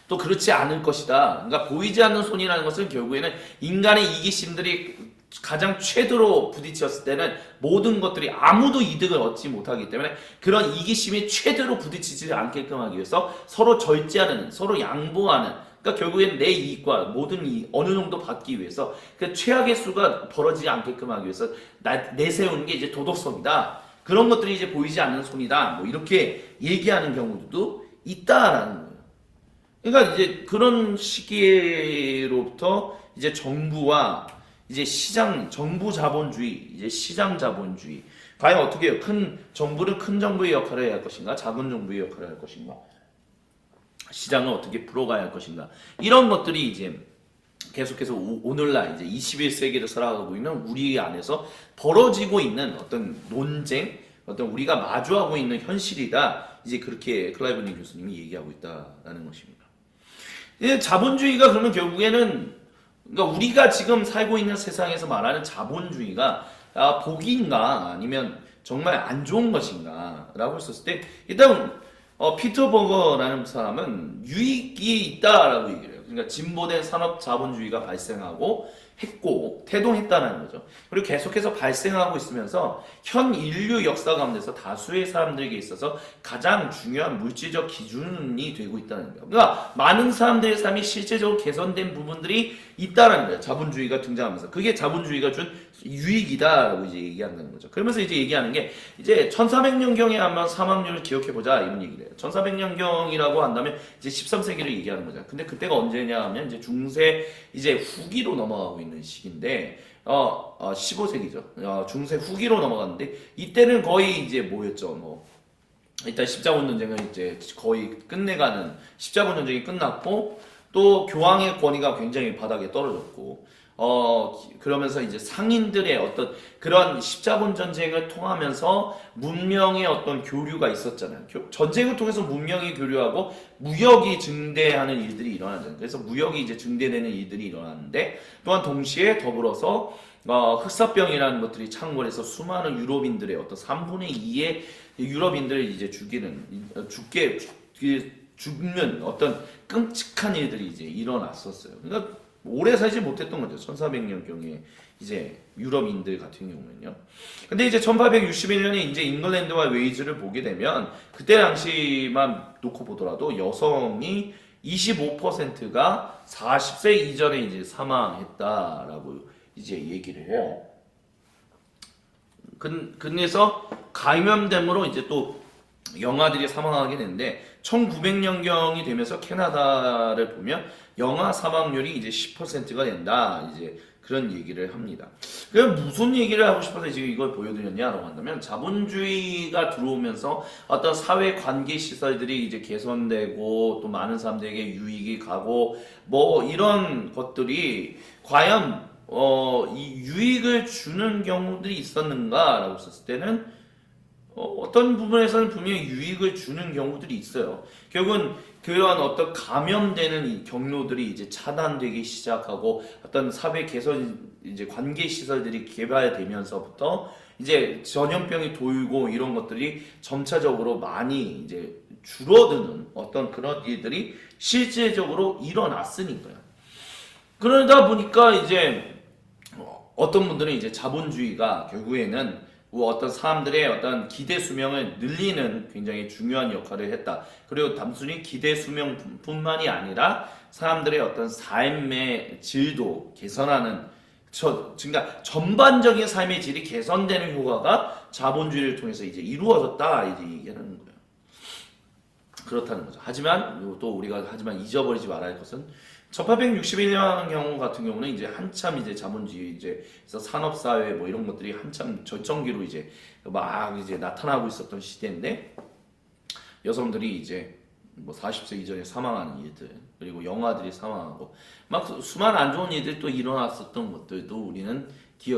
또 그렇지 않을 것이다. 그러니까 보이지 않는 손이라는 것은 결국에는 인간의 이기심들이 가장 최대로 부딪혔을 때는 모든 것들이 아무도 이득을 얻지 못하기 때문에 그런 이기심이 최대로 부딪히지 않게끔 하기 위해서 서로 절제하는, 서로 양보하는 그러니까 결국엔 내 이익과 모든 이익 어느 정도 받기 위해서 그 최악의 수가 벌어지지 않게끔 하기 위해서 내세우는 게 이제 도덕성이다. 그런 것들이 이제 보이지 않는 손이다. 뭐 이렇게 얘기하는 경우도 있다라는 거예요. 그러니까 이제 그런 시기로부터 이제 정부와 이제 시장, 정부 자본주의, 이제 시장 자본주의. 과연 어떻게 해요? 정부는 큰 정부의 역할을 해야 할 것인가? 작은 정부의 역할을 할 것인가? 시장을 어떻게 풀어가야 할 것인가. 이런 것들이 이제 계속해서 오늘날 이제 21세기를 살아가고 있는 우리 안에서 벌어지고 있는 어떤 논쟁, 어떤 우리가 마주하고 있는 현실이다. 이제 그렇게 클라이브니 교수님이 얘기하고 있다라는 것입니다. 자본주의가 그러면 결국에는, 그러니까 우리가 지금 살고 있는 세상에서 말하는 자본주의가 복인가 아니면 정말 안 좋은 것인가 라고 했었을 때, 일단 피터 버거라는 사람은 유익이 있다라고 얘기를 해요. 그러니까 진보된 산업 자본주의가 발생하고 했고 태동했다는 거죠. 그리고 계속해서 발생하고 있으면서 현 인류 역사 가운데서 다수의 사람들에게 있어서 가장 중요한 물질적 기준이 되고 있다는 거예요. 그러니까 많은 사람들의 삶이 실제적으로 개선된 부분들이 있다는 거예요. 자본주의가 등장하면서 그게 자본주의가 준 유익이다라고 이제 얘기한다는 거죠. 그러면서 이제 얘기하는 게 이제 1400년경에 한번 사망률을 기억해 보자 이런 얘기를 해요. 1400년경이라고 한다면 이제 13세기를 얘기하는 거죠. 근데 그때가 언제냐 하면 이제 중세 이제 후기로 넘어가고 있는 시기인데 15세기죠. 중세 후기로 넘어갔는데 이때는 거의 이제 뭐였죠? 뭐 일단 십자군 전쟁을 이제 거의 끝내가는 십자군 전쟁이 끝났고 또 교황의 권위가 굉장히 바닥에 떨어졌고 그러면서 이제 상인들의 어떤 그런 십자군 전쟁을 통하면서 문명의 어떤 교류가 있었잖아요. 전쟁을 통해서 문명이 교류하고 무역이 증대하는 일들이 일어나잖아요. 그래서 무역이 이제 증대되는 일들이 일어나는데 또한 동시에 더불어서 흑사병이라는 것들이 창궐해서 수많은 유럽인들의 어떤 3분의 2의 유럽인들을 이제 죽는 어떤 끔찍한 일들이 이제 일어났었어요. 그러니까 오래 살지 못했던 거죠. 1400년경에 이제 유럽인들 같은 경우는요. 근데 이제 1861년에 이제 잉글랜드와 웨일즈를 보게 되면 그때 당시만 놓고 보더라도 여성이 25%가 40세 이전에 이제 사망했다라고 이제 얘기를 해요. 그래서 감염됨으로 이제 또 영아들이 사망하게 되는데 1900년경이 되면서 캐나다를 보면 영아 사망률이 이제 10%가 된다. 이제 그런 얘기를 합니다. 그럼 무슨 얘기를 하고 싶어서 지금 이걸 보여드렸냐라고 한다면 자본주의가 들어오면서 어떤 사회 관계 시설들이 이제 개선되고 또 많은 사람들에게 유익이 가고 뭐 이런 것들이 과연 이 유익을 주는 경우들이 있었는가라고 했을 때는 어떤 부분에서는 분명히 유익을 주는 경우들이 있어요. 결국은 그런 어떤 감염되는 이 경로들이 이제 차단되기 시작하고 어떤 사회 개선 이제 관계 시설들이 개발되면서부터 이제 전염병이 돌고 이런 것들이 점차적으로 많이 이제 줄어드는 어떤 그런 일들이 실제적으로 일어났으니까요. 그러다 보니까 이제 어떤 분들은 이제 자본주의가 결국에는 어떤 사람들의 어떤 기대 수명을 늘리는 굉장히 중요한 역할을 했다. 그리고 단순히 기대 수명뿐만이 아니라 사람들의 어떤 삶의 질도 개선하는 그러니까 전반적인 삶의 질이 개선되는 효과가 자본주의를 통해서 이제 이루어졌다 이제 얘기하는 거예요. 그렇다는 거죠. 하지만 또 우리가 잊어버리지 말아야 할 것은 1861년 경우 같은 경우는 이제 한참 이제 자본주의 이제서 산업사회 뭐 이런 것들이 한참 절정기로 이제 막 이제 나타나고 있었던 시대인데 여성들이 이제 뭐 40세 이전에 사망하는 일들 그리고 영아들이 사망하고 막 수많은 안 좋은 일들이 또 일어났었던 것들도 우리는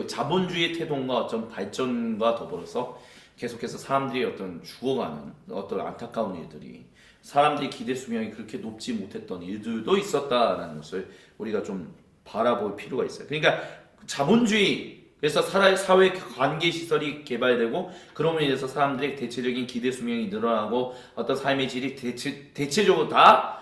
자본주의 태동과 어떤 발전과 더불어서 계속해서 사람들이 어떤 죽어가는 어떤 안타까운 일들이 사람들이 기대 수명이 그렇게 높지 못했던 일들도 있었다라는 것을 우리가 좀 바라볼 필요가 있어요. 그러니까 자본주의 그래서 사회 관계 시설이 개발되고 그러면 인해서 사람들의 대체적인 기대 수명이 늘어나고 어떤 삶의 질이 대체적으로 다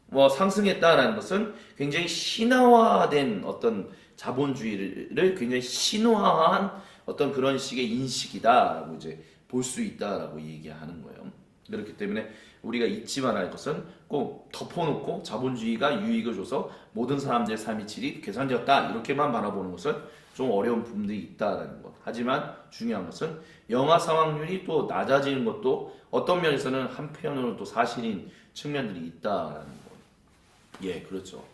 뭐 상승했다라는 것은 굉장히 신화화된 어떤 자본주의를 굉장히 신화한 어떤 그런 식의 인식이다라고 이제 볼 수 있다라고 얘기하는 거예요. 그렇기 때문에 우리가 잊지 말아야 할 것은 꼭 덮어놓고 자본주의가 유익을 줘서 모든 사람들의 삶의 질이 개선되었다 이렇게만 바라보는 것은 좀 어려운 부분들이 있다라는 것. 하지만 중요한 것은 영아 사망률이 또 낮아지는 것도 어떤 면에서는 한편으로 또 사실인 측면들이 있다라는 것. 예, 그렇죠.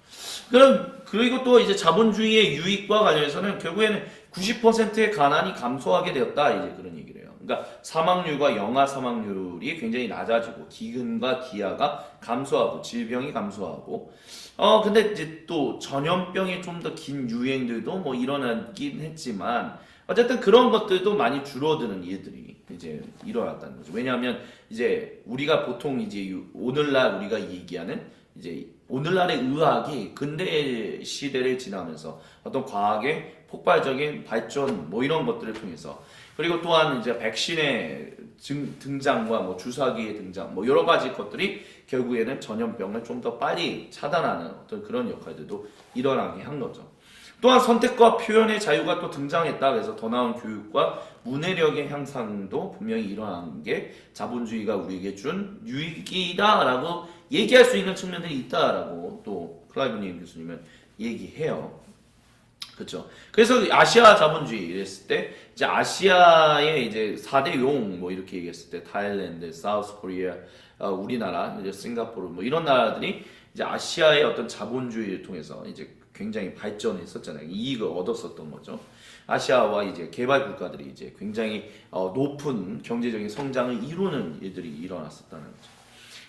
그리고 또 이제 자본주의의 유익과 관련해서는 결국에는 90%의 가난이 감소하게 되었다 이제 그런 얘기를 해요. 그러니까 사망률과 영아 사망률이 굉장히 낮아지고 기근과 기아가 감소하고 질병이 감소하고 근데 이제 또 전염병이 좀 더 긴 유행들도 뭐 일어나긴 했지만 어쨌든 그런 것들도 많이 줄어드는 일들이 이제 일어났다는 거죠. 왜냐하면 이제 우리가 보통 이제 오늘날 우리가 얘기하는 이제 오늘날의 의학이 근대 시대를 지나면서 어떤 과학의 폭발적인 발전 뭐 이런 것들을 통해서 그리고 또한 이제 백신의 등장과 뭐 주사기의 등장 뭐 여러 가지 것들이 결국에는 전염병을 좀 더 빨리 차단하는 어떤 그런 역할들도 일어나게 한 거죠. 또한 선택과 표현의 자유가 또 등장했다. 그래서 더 나은 교육과 문해력의 향상도 분명히 일어난 게 자본주의가 우리에게 준 유익이다라고 얘기할 수 있는 측면들이 있다라고 또 클라이브님 교수님은 얘기해요. 그렇죠. 그래서 아시아 자본주의 이랬을 때 이제 아시아의 이제 4대 용 뭐 이렇게 얘기했을 때 타일랜드, 사우스 코리아, 우리나라, 이제 싱가포르 뭐 이런 나라들이 이제 아시아의 어떤 자본주의를 통해서 이제 굉장히 발전했었잖아요. 이익을 얻었었던 거죠. 아시아와 이제 개발 국가들이 이제 굉장히 높은 경제적인 성장을 이루는 일들이 일어났었다는 거죠.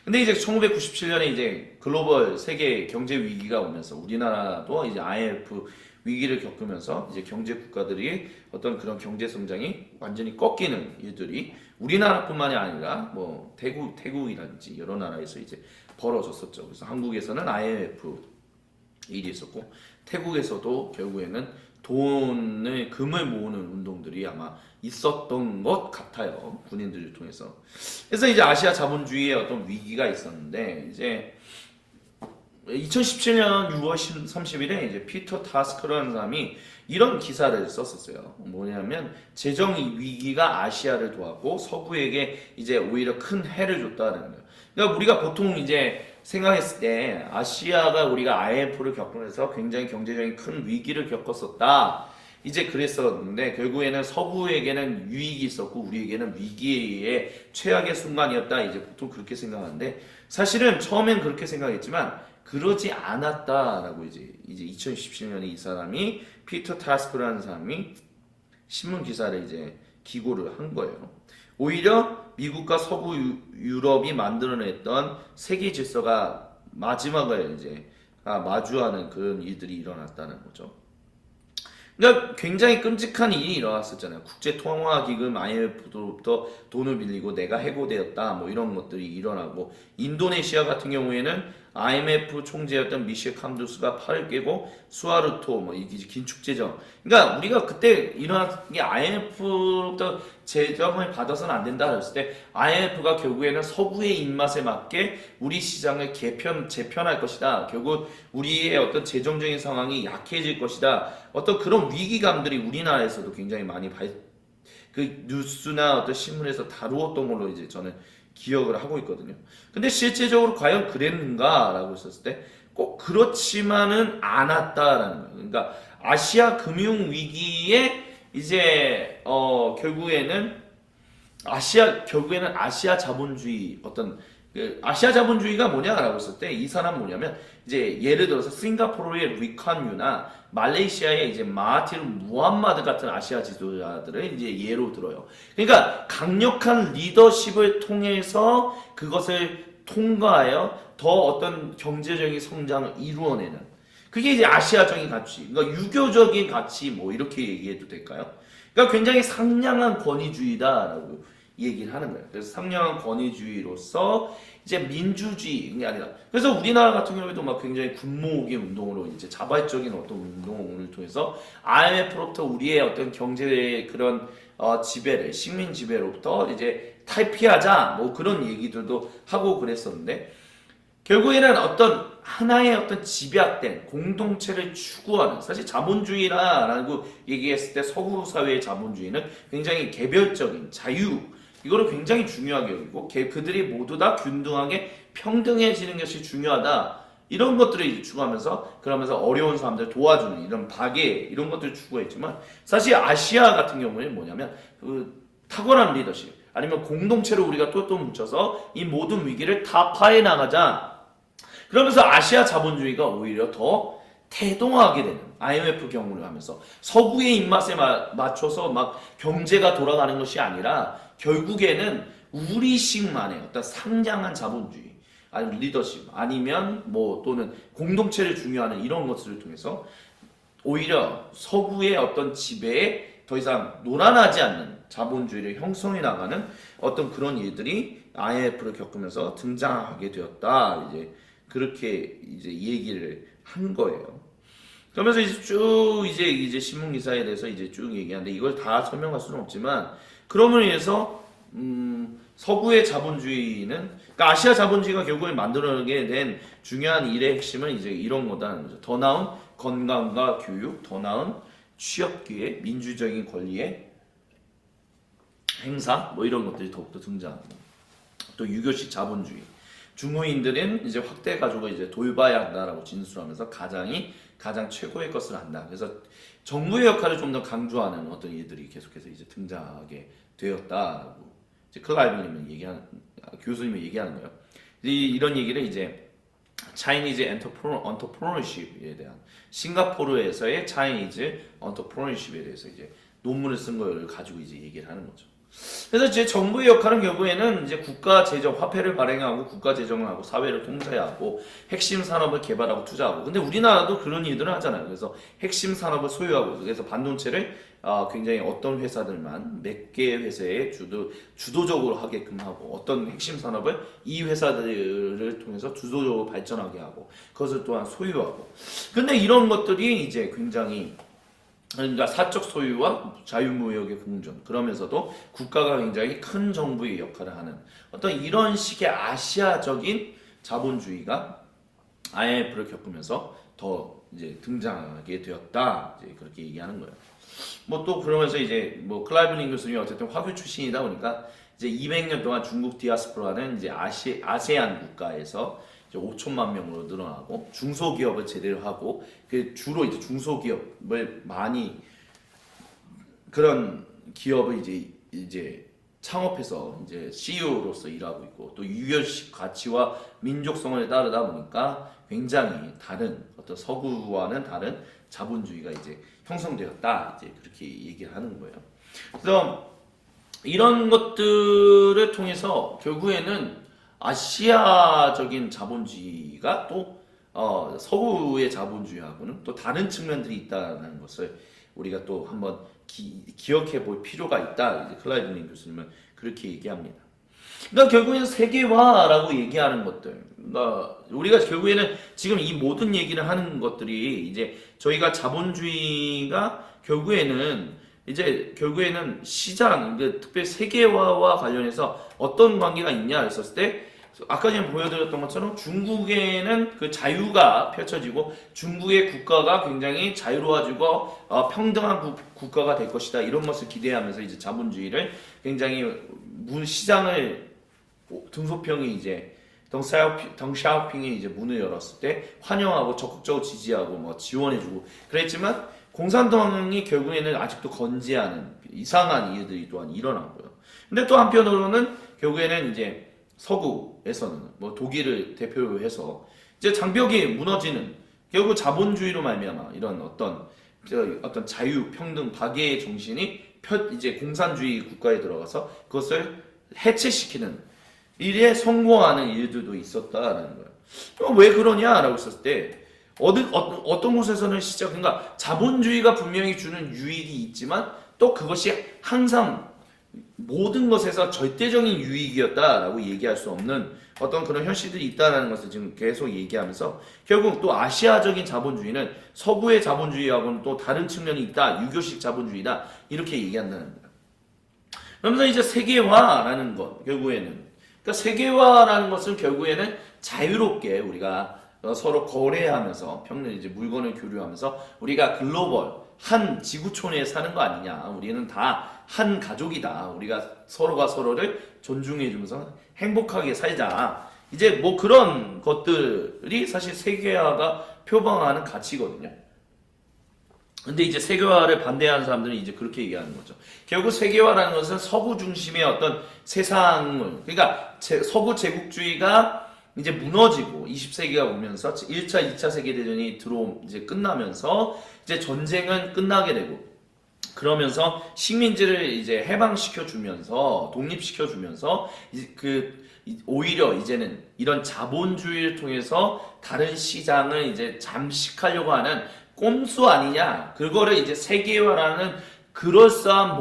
근데 이제 1997년에 이제 글로벌 세계 경제 위기가 오면서 우리나라도 이제 IMF 위기를 겪으면서 이제 경제 국가들이 어떤 그런 경제 성장이 완전히 꺾이는 일들이 우리나라뿐만이 아니라 뭐 태국이라든지 여러 나라에서 이제 벌어졌었죠. 그래서 한국에서는 IMF 일이 있었고 태국에서도 결국에는 금을 모으는 운동들이 아마 있었던 것 같아요. 군인들을 통해서. 그래서 이제 아시아 자본주의의 어떤 위기가 있었는데 이제 2017년 6월 30일에 이제 피터 타스크라는 사람이 이런 기사를 썼었어요. 뭐냐면 재정 위기가 아시아를 도왔고 서구에게 이제 오히려 큰 해를 줬다는 거예요. 그러니까 우리가 보통 이제 생각했을 때 아시아가 우리가 IMF를 겪으면서 굉장히 경제적인 큰 위기를 겪었었다. 이제 그랬었는데 결국에는 서구에게는 유익이 있었고 우리에게는 위기의 최악의 순간이었다. 이제 보통 그렇게 생각하는데 사실은 처음엔 그렇게 생각했지만 그러지 않았다라고 이제 2017년에 이 사람이 피터 타스크라는 사람이 신문 기사를 이제 기고를 한 거예요. 오히려 미국과 서구 유럽이 만들어냈던 세계 질서가 마지막을 이제 마주하는 그런 일들이 일어났다는 거죠. 그러니까 굉장히 끔찍한 일이 일어났었잖아요. 국제통화기금 IMF로부터 돈을 빌리고 내가 해고되었다 뭐 이런 것들이 일어나고 인도네시아 같은 경우에는 IMF 총재였던 미셸 캄두스가 팔을 깨고 수하르토 뭐 이게 긴축재정. 그러니까 우리가 그때 일어난 게 IMF로부터 재정을 받아서는 안 된다 그랬을 때 IMF가 결국에는 서구의 입맛에 맞게 우리 시장을 재편할 것이다. 결국 우리의 어떤 재정적인 상황이 약해질 것이다. 어떤 그런 위기감들이 우리나라에서도 굉장히 많이 그 뉴스나 어떤 신문에서 다루었던 걸로 이제 저는 기억을 하고 있거든요. 근데 실제적으로 과연 그랬는가라고 했었을 때 꼭 그렇지만은 않았다라는 거예요. 그러니까 아시아 금융 위기에 이제 결국에는 아시아 자본주의 어떤 아시아 자본주의가 뭐냐라고 했을 때 이 사람 뭐냐면 이제 예를 들어서 싱가포르의 리칸유나 말레이시아의 이제 마하티르 무함마드 같은 아시아 지도자들을 이제 예로 들어요. 그러니까 강력한 리더십을 통해서 그것을 통과하여 더 어떤 경제적인 성장을 이루어내는 그게 이제 아시아적인 가치, 그러니까 유교적인 가치 뭐 이렇게 얘기해도 될까요? 그러니까 굉장히 상냥한 권위주의다라고 얘기를 하는 거예요. 그래서 상냥한 권위주의로서 이제 민주주의가 아니라 그래서 우리나라 같은 경우에도 막 굉장히 군목의 운동으로 이제 자발적인 어떤 운동을 통해서 IMF로부터 우리의 어떤 경제의 그런 지배를 식민 지배로부터 이제 탈피하자 뭐 그런 얘기들도 하고 그랬었는데 결국에는 어떤 하나의 어떤 집약된 공동체를 추구하는 사실 자본주의라고 얘기했을 때 서구 사회의 자본주의는 굉장히 개별적인 자유 이거를 굉장히 중요하게 여기고 그들이 모두 다 균등하게 평등해지는 것이 중요하다. 이런 것들을 추구하면서 그러면서 어려운 사람들 도와주는 이런 박애 이런 것들을 추구했지만 사실 아시아 같은 경우는 뭐냐면 그 탁월한 리더십 아니면 공동체로 우리가 똘똘 뭉쳐서 이 모든 위기를 타파해 나가자. 그러면서 아시아 자본주의가 오히려 더 태동하게 되는 IMF 경우를 하면서 서구의 입맛에 맞춰서 막 경제가 돌아가는 것이 아니라 결국에는 우리식만의 어떤 상냥한 자본주의 아니면 리더십 아니면 뭐 또는 공동체를 중요하는 이런 것들을 통해서 오히려 서구의 어떤 지배에 더 이상 노란하지 않는 자본주의를 형성해 나가는 어떤 그런 일들이 IMF를 겪으면서 등장하게 되었다. 이제 그렇게 이제 얘기를 한 거예요. 그러면서 이제 쭉 이제 신문 기사에 대해서 이제 쭉 얘기하는데 이걸 다 설명할 수는 없지만 그럼으로 인해서 서구의 자본주의는 그러니까 아시아 자본주의가 결국에 만들어내게 된 중요한 일의 핵심은 이제 이런 거다는 거죠. 더 나은 건강과 교육, 더 나은 취업 기회, 민주적인 권리의 행사 뭐 이런 것들이 더욱더 등장합니다. 또 유교식 자본주의. 중후인들은 이제 확대 가족을 이제 돌봐야 한다라고 진술하면서 가장 최고의 것을 한다. 그래서 정부의 역할을 좀 더 강조하는 어떤 일들이 계속해서 이제 등장하게 되었다라고 이제 클라이브님은 교수님이 얘기하는 거예요. 이런 얘기를 이제 차이니즈 엔터프로너십에 대한 싱가포르에서의 차이니즈 엔터프로너십에 대해서 이제 논문을 쓴 거를 가지고 이제 얘기를 하는 거죠. 그래서 이제 정부의 역할은 결국에는 이제 국가 재정, 화폐를 발행하고 국가 재정을 하고 사회를 통제하고 핵심 산업을 개발하고 투자하고. 근데 우리나라도 그런 일들을 하잖아요. 그래서 핵심 산업을 소유하고 그래서 반도체를 굉장히 어떤 회사들만 몇 개의 회사에 주도적으로 하게끔 하고 어떤 핵심 산업을 이 회사들을 통해서 주도적으로 발전하게 하고 그것을 또한 소유하고. 근데 이런 것들이 이제 굉장히 그러니까 사적 소유와 자유무역의 공존 그러면서도 국가가 굉장히 큰 정부의 역할을 하는 어떤 이런 식의 아시아적인 자본주의가 IMF를 겪으면서 더 이제 등장하게 되었다 이제 그렇게 얘기하는 거예요. 뭐 또 그러면서 이제 뭐 클라이브링 교수님이 어쨌든 화교 출신이다 보니까 이제 200년 동안 중국 디아스포라는 이제 아세안 국가에서 5천만 명으로 늘어나고 중소기업을 제대로 하고 그 주로 이제 중소기업을 많이 그런 기업을 이제 창업해서 이제 CEO로서 일하고 있고 또 유교식 가치와 민족성을 따르다 보니까 굉장히 다른 어떤 서구와는 다른 자본주의가 이제 형성되었다 이제 그렇게 얘기를 하는 거예요. 그래서 이런 것들을 통해서 결국에는 아시아적인 자본주의가 또 서구의 자본주의하고는 또 다른 측면들이 있다는 것을 우리가 또 한번 기억해 볼 필요가 있다. 이제 클라이브링 교수님은 그렇게 얘기합니다. 그러니까 결국에는 세계화라고 얘기하는 것들, 그러니까 우리가 결국에는 지금 이 모든 얘기를 하는 것들이 이제 저희가 자본주의가 결국에는 시장, 특별히 세계화와 관련해서 어떤 관계가 있냐 했었을 때 아까 전에 보여드렸던 것처럼 중국에는 그 자유가 펼쳐지고 중국의 국가가 굉장히 자유로워지고 평등한 국가가 될 것이다 이런 것을 기대하면서 이제 자본주의를 굉장히 시장을 등소평이 이제 덩샤오핑이 이제 문을 열었을 때 환영하고 적극적으로 지지하고 뭐 지원해주고 그랬지만 공산당이 결국에는 아직도 건재하는 이상한 일들이 또한 일어나고요. 근데 또 한편으로는 결국에는 이제 서구에서는 뭐 독일을 대표로 해서 이제 장벽이 무너지는 결국 자본주의로 말미암아 이런 어떤 자유, 평등, 박애의 정신이 이제 공산주의 국가에 들어가서 그것을 해체시키는 일에 성공하는 일들도 있었다라는 거예요. 왜 그러냐라고 했을 때 어떤 곳에서는 그러니까 자본주의가 분명히 주는 유익이 있지만 또 그것이 항상 모든 것에서 절대적인 유익이었다라고 얘기할 수 없는 어떤 그런 현실들이 있다는 것을 지금 계속 얘기하면서 결국 또 아시아적인 자본주의는 서구의 자본주의하고는 또 다른 측면이 있다. 유교식 자본주의다. 이렇게 얘기한다는 겁니다. 그러면서 이제 세계화라는 것 결국에는 그러니까 세계화라는 것은 결국에는 자유롭게 우리가 서로 거래하면서 평균 이제 물건을 교류하면서 우리가 글로벌 한 지구촌에 사는 거 아니냐. 우리는 다 한 가족이다. 우리가 서로가 서로를 존중해주면서 행복하게 살자. 이제 뭐 그런 것들이 사실 세계화가 표방하는 가치거든요. 근데 이제 세계화를 반대하는 사람들은 이제 그렇게 얘기하는 거죠. 결국 세계화라는 것은 서구 중심의 어떤 세상을, 그러니까 서구 제국주의가 이제 무너지고 20세기가 오면서 1차, 2차 세계대전이 이제 끝나면서 이제 전쟁은 끝나게 되고 그러면서 식민지를 이제 해방시켜 주면서 독립시켜 주면서 오히려 이제는 이런 자본주의를 통해서 다른 시장을 이제 잠식하려고 하는 꼼수 아니냐. 그거를 이제 세계화라는 그럴싸한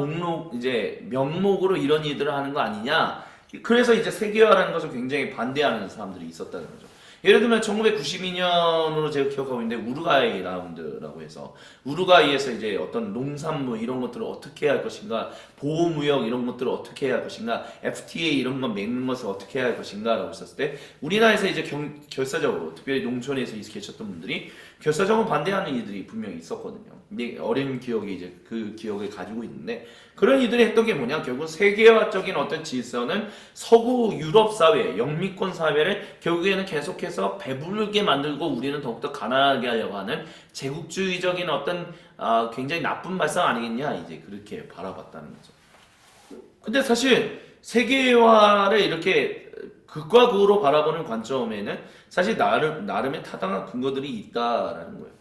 명목으로 이런 일들을 하는 거 아니냐. 그래서 이제 세계화라는 것을 굉장히 반대하는 사람들이 있었다는 거죠. 예를 들면 1992년으로 제가 기억하고 있는데 우루과이 라운드라고 해서 우루과이에서 이제 어떤 농산물 이런 것들을 어떻게 해야 할 것인가, 보호무역 이런 것들을 어떻게 해야 할 것인가, FTA 이런 것 맺는 것을 어떻게 해야 할 것인가 라고 했었을 때 우리나라에서 이제 결사적으로 특별히 농촌에서 계셨던 분들이 결사적으로 반대하는 이들이 분명히 있었거든요. 근데 어린 기억이 이제 그 기억을 가지고 있는데 그런 이들이 했던 게 뭐냐, 결국 세계화적인 어떤 질서는 서구 유럽 사회, 영미권 사회를 결국에는 계속해서 배부르게 만들고 우리는 더욱더 가난하게 하려고 하는 제국주의적인 어떤 굉장히 나쁜 발상 아니겠냐, 이제 그렇게 바라봤다는 거죠. 근데 사실 세계화를 이렇게 극과 극으로 바라보는 관점에는 사실 나름의 타당한 근거들이 있다라는 거예요.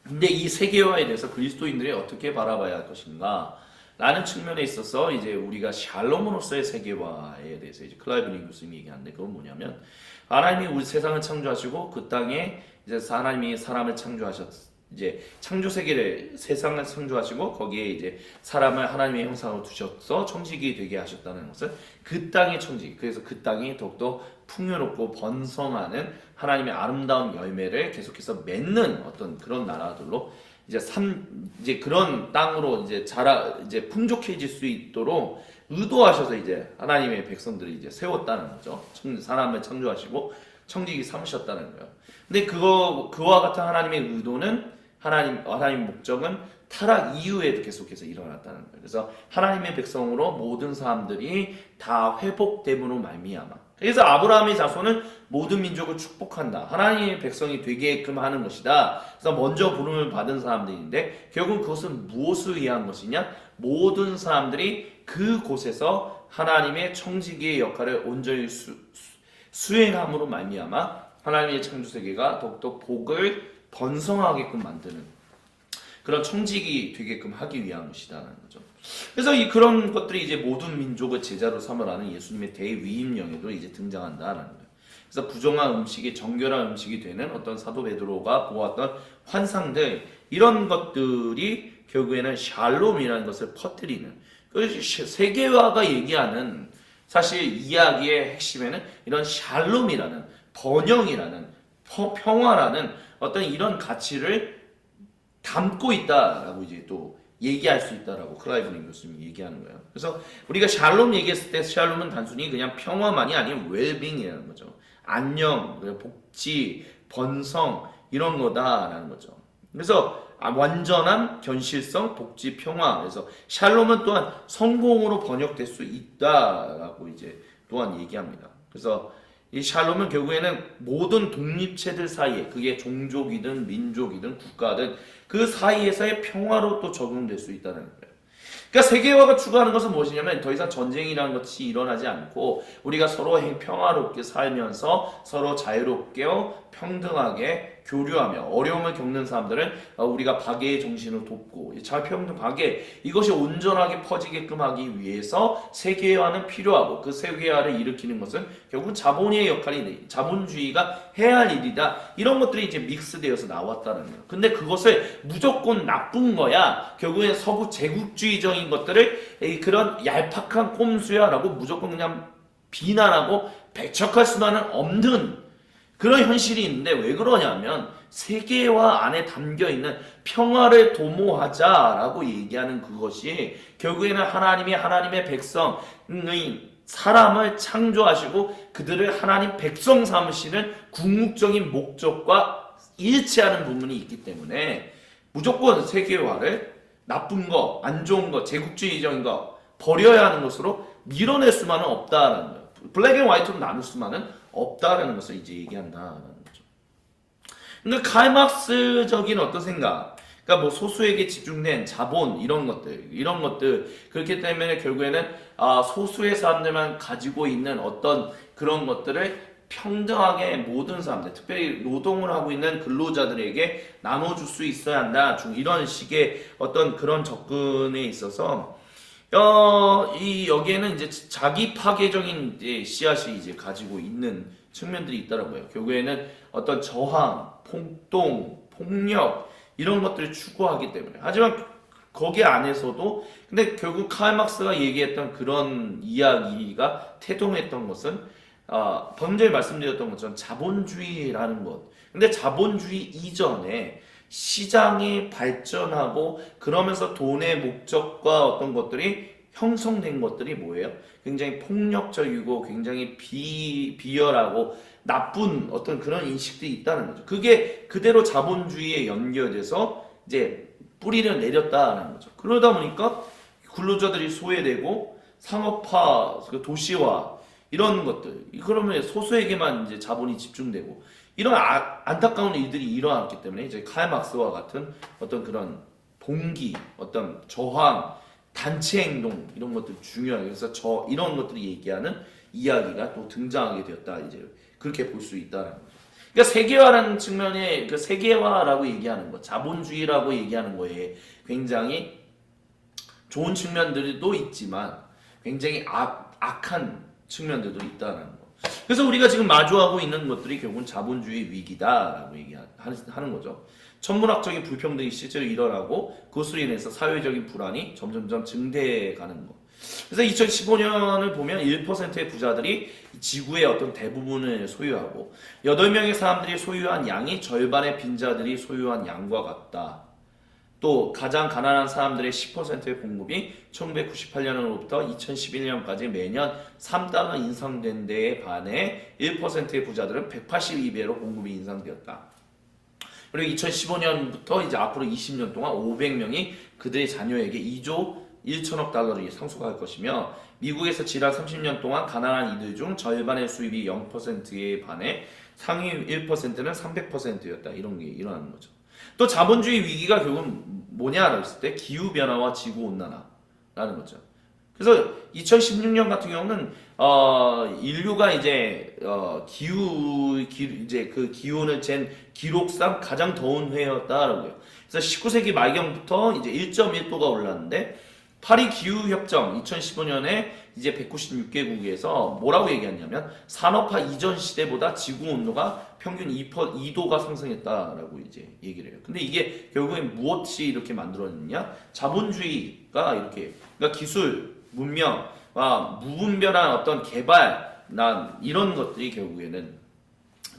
근데 이 세계화에 대해서 그리스도인들이 어떻게 바라봐야 할 것인가 라는 측면에 있어서 이제 우리가 샬롬으로서의 세계화에 대해서 이제 클라이브 교수님이 얘기하는데 그건 뭐냐면, 하나님이 우리 세상을 창조하시고 그 땅에 이제 하나님이 사람을 이제 창조 세상을 창조하시고 거기에 이제 사람을 하나님의 형상으로 두셔서 청지기 되게 하셨다는 것은 그 땅의 청지기, 그래서 그 땅이 더욱더 풍요롭고 번성하는 하나님의 아름다운 열매를 계속해서 맺는 어떤 그런 나라들로 이제 그런 땅으로 이제 풍족해질 수 있도록 의도하셔서 이제 하나님의 백성들이 이제 세웠다는 거죠. 사람을 창조하시고 청지기 삼으셨다는 거예요. 근데 그와 같은 하나님의 의도는 하나님 목적은 타락 이후에도 계속해서 일어났다는 거예요. 그래서 하나님의 백성으로 모든 사람들이 다 회복됨으로 말미암아. 그래서 아브라함의 자손은 모든 민족을 축복한다, 하나님의 백성이 되게끔 하는 것이다. 그래서 먼저 부름을 받은 사람들인데 결국 그것은 무엇을 위한 것이냐? 모든 사람들이 그곳에서 하나님의 청지기의 역할을 온전히 수행함으로 말미암아 하나님의 창조세계가 더욱더 복을 번성하게끔 만드는 그런 청지기 되게끔 하기 위한 것이다라는 거죠. 그래서 그런 것들이 이제 모든 민족을 제자로 삼으라는 예수님의 대위임령에도 이제 등장한다라는 거예요. 그래서 부정한 음식이 정결한 음식이 되는 어떤 사도 베드로가 보았던 환상들, 이런 것들이 결국에는 샬롬이라는 것을 퍼뜨리는, 세계화가 얘기하는 사실 이야기의 핵심에는 이런 샬롬이라는, 번영이라는, 평화라는 어떤 이런 가치를 담고 있다라고 이제 또 얘기할 수 있다라고 클라이브 교수님이 얘기하는 거예요. 그래서 우리가 샬롬 얘기했을 때 샬롬은 단순히 그냥 평화만이 아닌 웰빙이라는 거죠. 안녕, 복지, 번성 이런 거다라는 거죠. 그래서 완전한 견실성, 복지, 평화. 그래서 샬롬은 또한 성공으로 번역될 수 있다라고 이제 또한 얘기합니다. 그래서 이 샬롬은 결국에는 모든 독립체들 사이에, 그게 종족이든 민족이든 국가든 그 사이에서의 평화로 또 적용될 수 있다는 거예요. 그러니까 세계화가 추구하는 것은 무엇이냐면 더 이상 전쟁이라는 것이 일어나지 않고 우리가 서로 평화롭게 살면서 서로 자유롭게 평등하게 교류하며 어려움을 겪는 사람들은 우리가 박애의 정신을 돕고 자유평등 박애, 이것이 온전하게 퍼지게끔 하기 위해서 세계화는 필요하고, 그 세계화를 일으키는 것은 결국 자본의 역할이, 자본주의가 해야 할 일이다. 이런 것들이 이제 믹스되어서 나왔다는 거예요. 근데 그것을 무조건 나쁜 거야, 결국엔 서구 제국주의적인 것들을 그런 얄팍한 꼼수야라고 무조건 그냥 비난하고 배척할 수만은 없는 그런 현실이 있는데, 왜 그러냐면 세계화 안에 담겨있는 평화를 도모하자라고 얘기하는 그것이 결국에는 하나님의 백성의 사람을 창조하시고 그들을 하나님 백성 삼으시는 궁극적인 목적과 일치하는 부분이 있기 때문에 무조건 세계화를 나쁜 거, 안 좋은 거, 제국주의적인 거 버려야 하는 것으로 밀어낼 수만은 없다라는 거예요. 블랙 앤 화이트로 나눌 수만은 없다라는 것을 이제 얘기한다라는 거죠. 그러니까 칼막스적인 어떤 생각, 그러니까 뭐 소수에게 집중된 자본 이런 것들 그렇기 때문에 결국에는 소수의 사람들만 가지고 있는 어떤 그런 것들을 평등하게 모든 사람들, 특별히 노동을 하고 있는 근로자들에게 나눠줄 수 있어야 한다. 이런 식의 어떤 그런 접근에 있어서 여기에는 이제 자기 파괴적인 이제 씨앗이 이제 가지고 있는 측면들이 있더라고요. 결국에는 어떤 저항, 폭동, 폭력 이런 것들을 추구하기 때문에. 하지만 거기 안에서도 근데 결국 칼 막스가 얘기했던 그런 이야기가 태동했던 것은 방금 전에 말씀드렸던 것처럼 자본주의라는 것. 근데 자본주의 이전에 시장이 발전하고 그러면서 돈의 목적과 어떤 것들이 형성된 것들이 뭐예요? 굉장히 폭력적이고 굉장히 비열하고 나쁜 어떤 그런 인식들이 있다는 거죠. 그게 그대로 자본주의에 연결돼서 이제 뿌리를 내렸다는 거죠. 그러다 보니까 근로자들이 소외되고 상업화, 도시화 이런 것들 그러면 소수에게만 이제 자본이 집중되고 이런 안타까운 일들이 일어났기 때문에 이제 칼 막스와 같은 어떤 그런 동기, 어떤 저항, 단체 행동 이런 것들 중요하게 그래서 이런 것들이 얘기하는 이야기가 또 등장하게 되었다 이제 그렇게 볼 수 있다는 거죠. 그러니까 세계화라는 측면에 그 세계화라고 얘기하는 것, 자본주의라고 얘기하는 거에 굉장히 좋은 측면들도 있지만 굉장히 악한 측면들도 있다는 거. 그래서 우리가 지금 마주하고 있는 것들이 결국은 자본주의 위기다라고 얘기하는 거죠. 천문학적인 불평등이 실제로 일어나고 그것으로 인해서 사회적인 불안이 점점점 증대해 가는 거. 그래서 2015년을 보면 1%의 부자들이 지구의 어떤 대부분을 소유하고 8명의 사람들이 소유한 양이 절반의 빈자들이 소유한 양과 같다. 또 가장 가난한 사람들의 10%의 공급이 1998년으로부터 2011년까지 매년 3달러 인상된 데에 반해 1%의 부자들은 182배로 공급이 인상되었다. 그리고 2015년부터 이제 앞으로 20년 동안 500명이 그들의 자녀에게 2조 1천억 달러를 상속할 것이며 미국에서 지난 30년 동안 가난한 이들 중 절반의 수입이 0%에 반해 상위 1%는 300%였다. 이런 게 일어나는 거죠. 또 자본주의 위기가 결국은 뭐냐라고 했을 때 기후변화와 지구온난화라는 거죠. 그래서 2016년 같은 경우는 인류가 이제 이제 그 기온을 잰 기록상 가장 더운 해였다라고요. 그래서 19세기 말경부터 이제 1.1도가 올랐는데 파리 기후 협정 2015년에 이제 196개국에서 뭐라고 얘기했냐면 산업화 이전 시대보다 지구 온도가 평균 2도가 상승했다라고 이제 얘기를 해요. 근데 이게 결국엔 무엇이 이렇게 만들어냈냐? 자본주의가 이렇게 그러니까 기술, 문명, 무분별한 어떤 개발, 이런 것들이 결국에는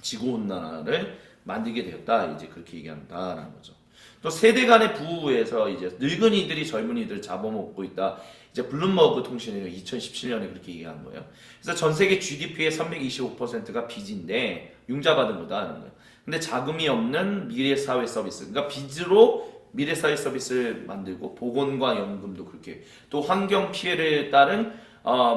지구 온난화를 만들게 되었다. 이제 그렇게 얘기한다라는 거죠. 또 세대 간의 부에서 이제 늙은이들이 젊은이들 잡아먹고 있다. 이제 블룸버그 통신이 2017년에 그렇게 얘기한 거예요. 그래서 전 세계 GDP의 325%가 빚인데 융자받은 거다는 거예요. 근데 자금이 없는 미래 사회 서비스, 그러니까 빚으로 미래 사회 서비스를 만들고 보건과 연금도 그렇게 또 환경 피해를 따른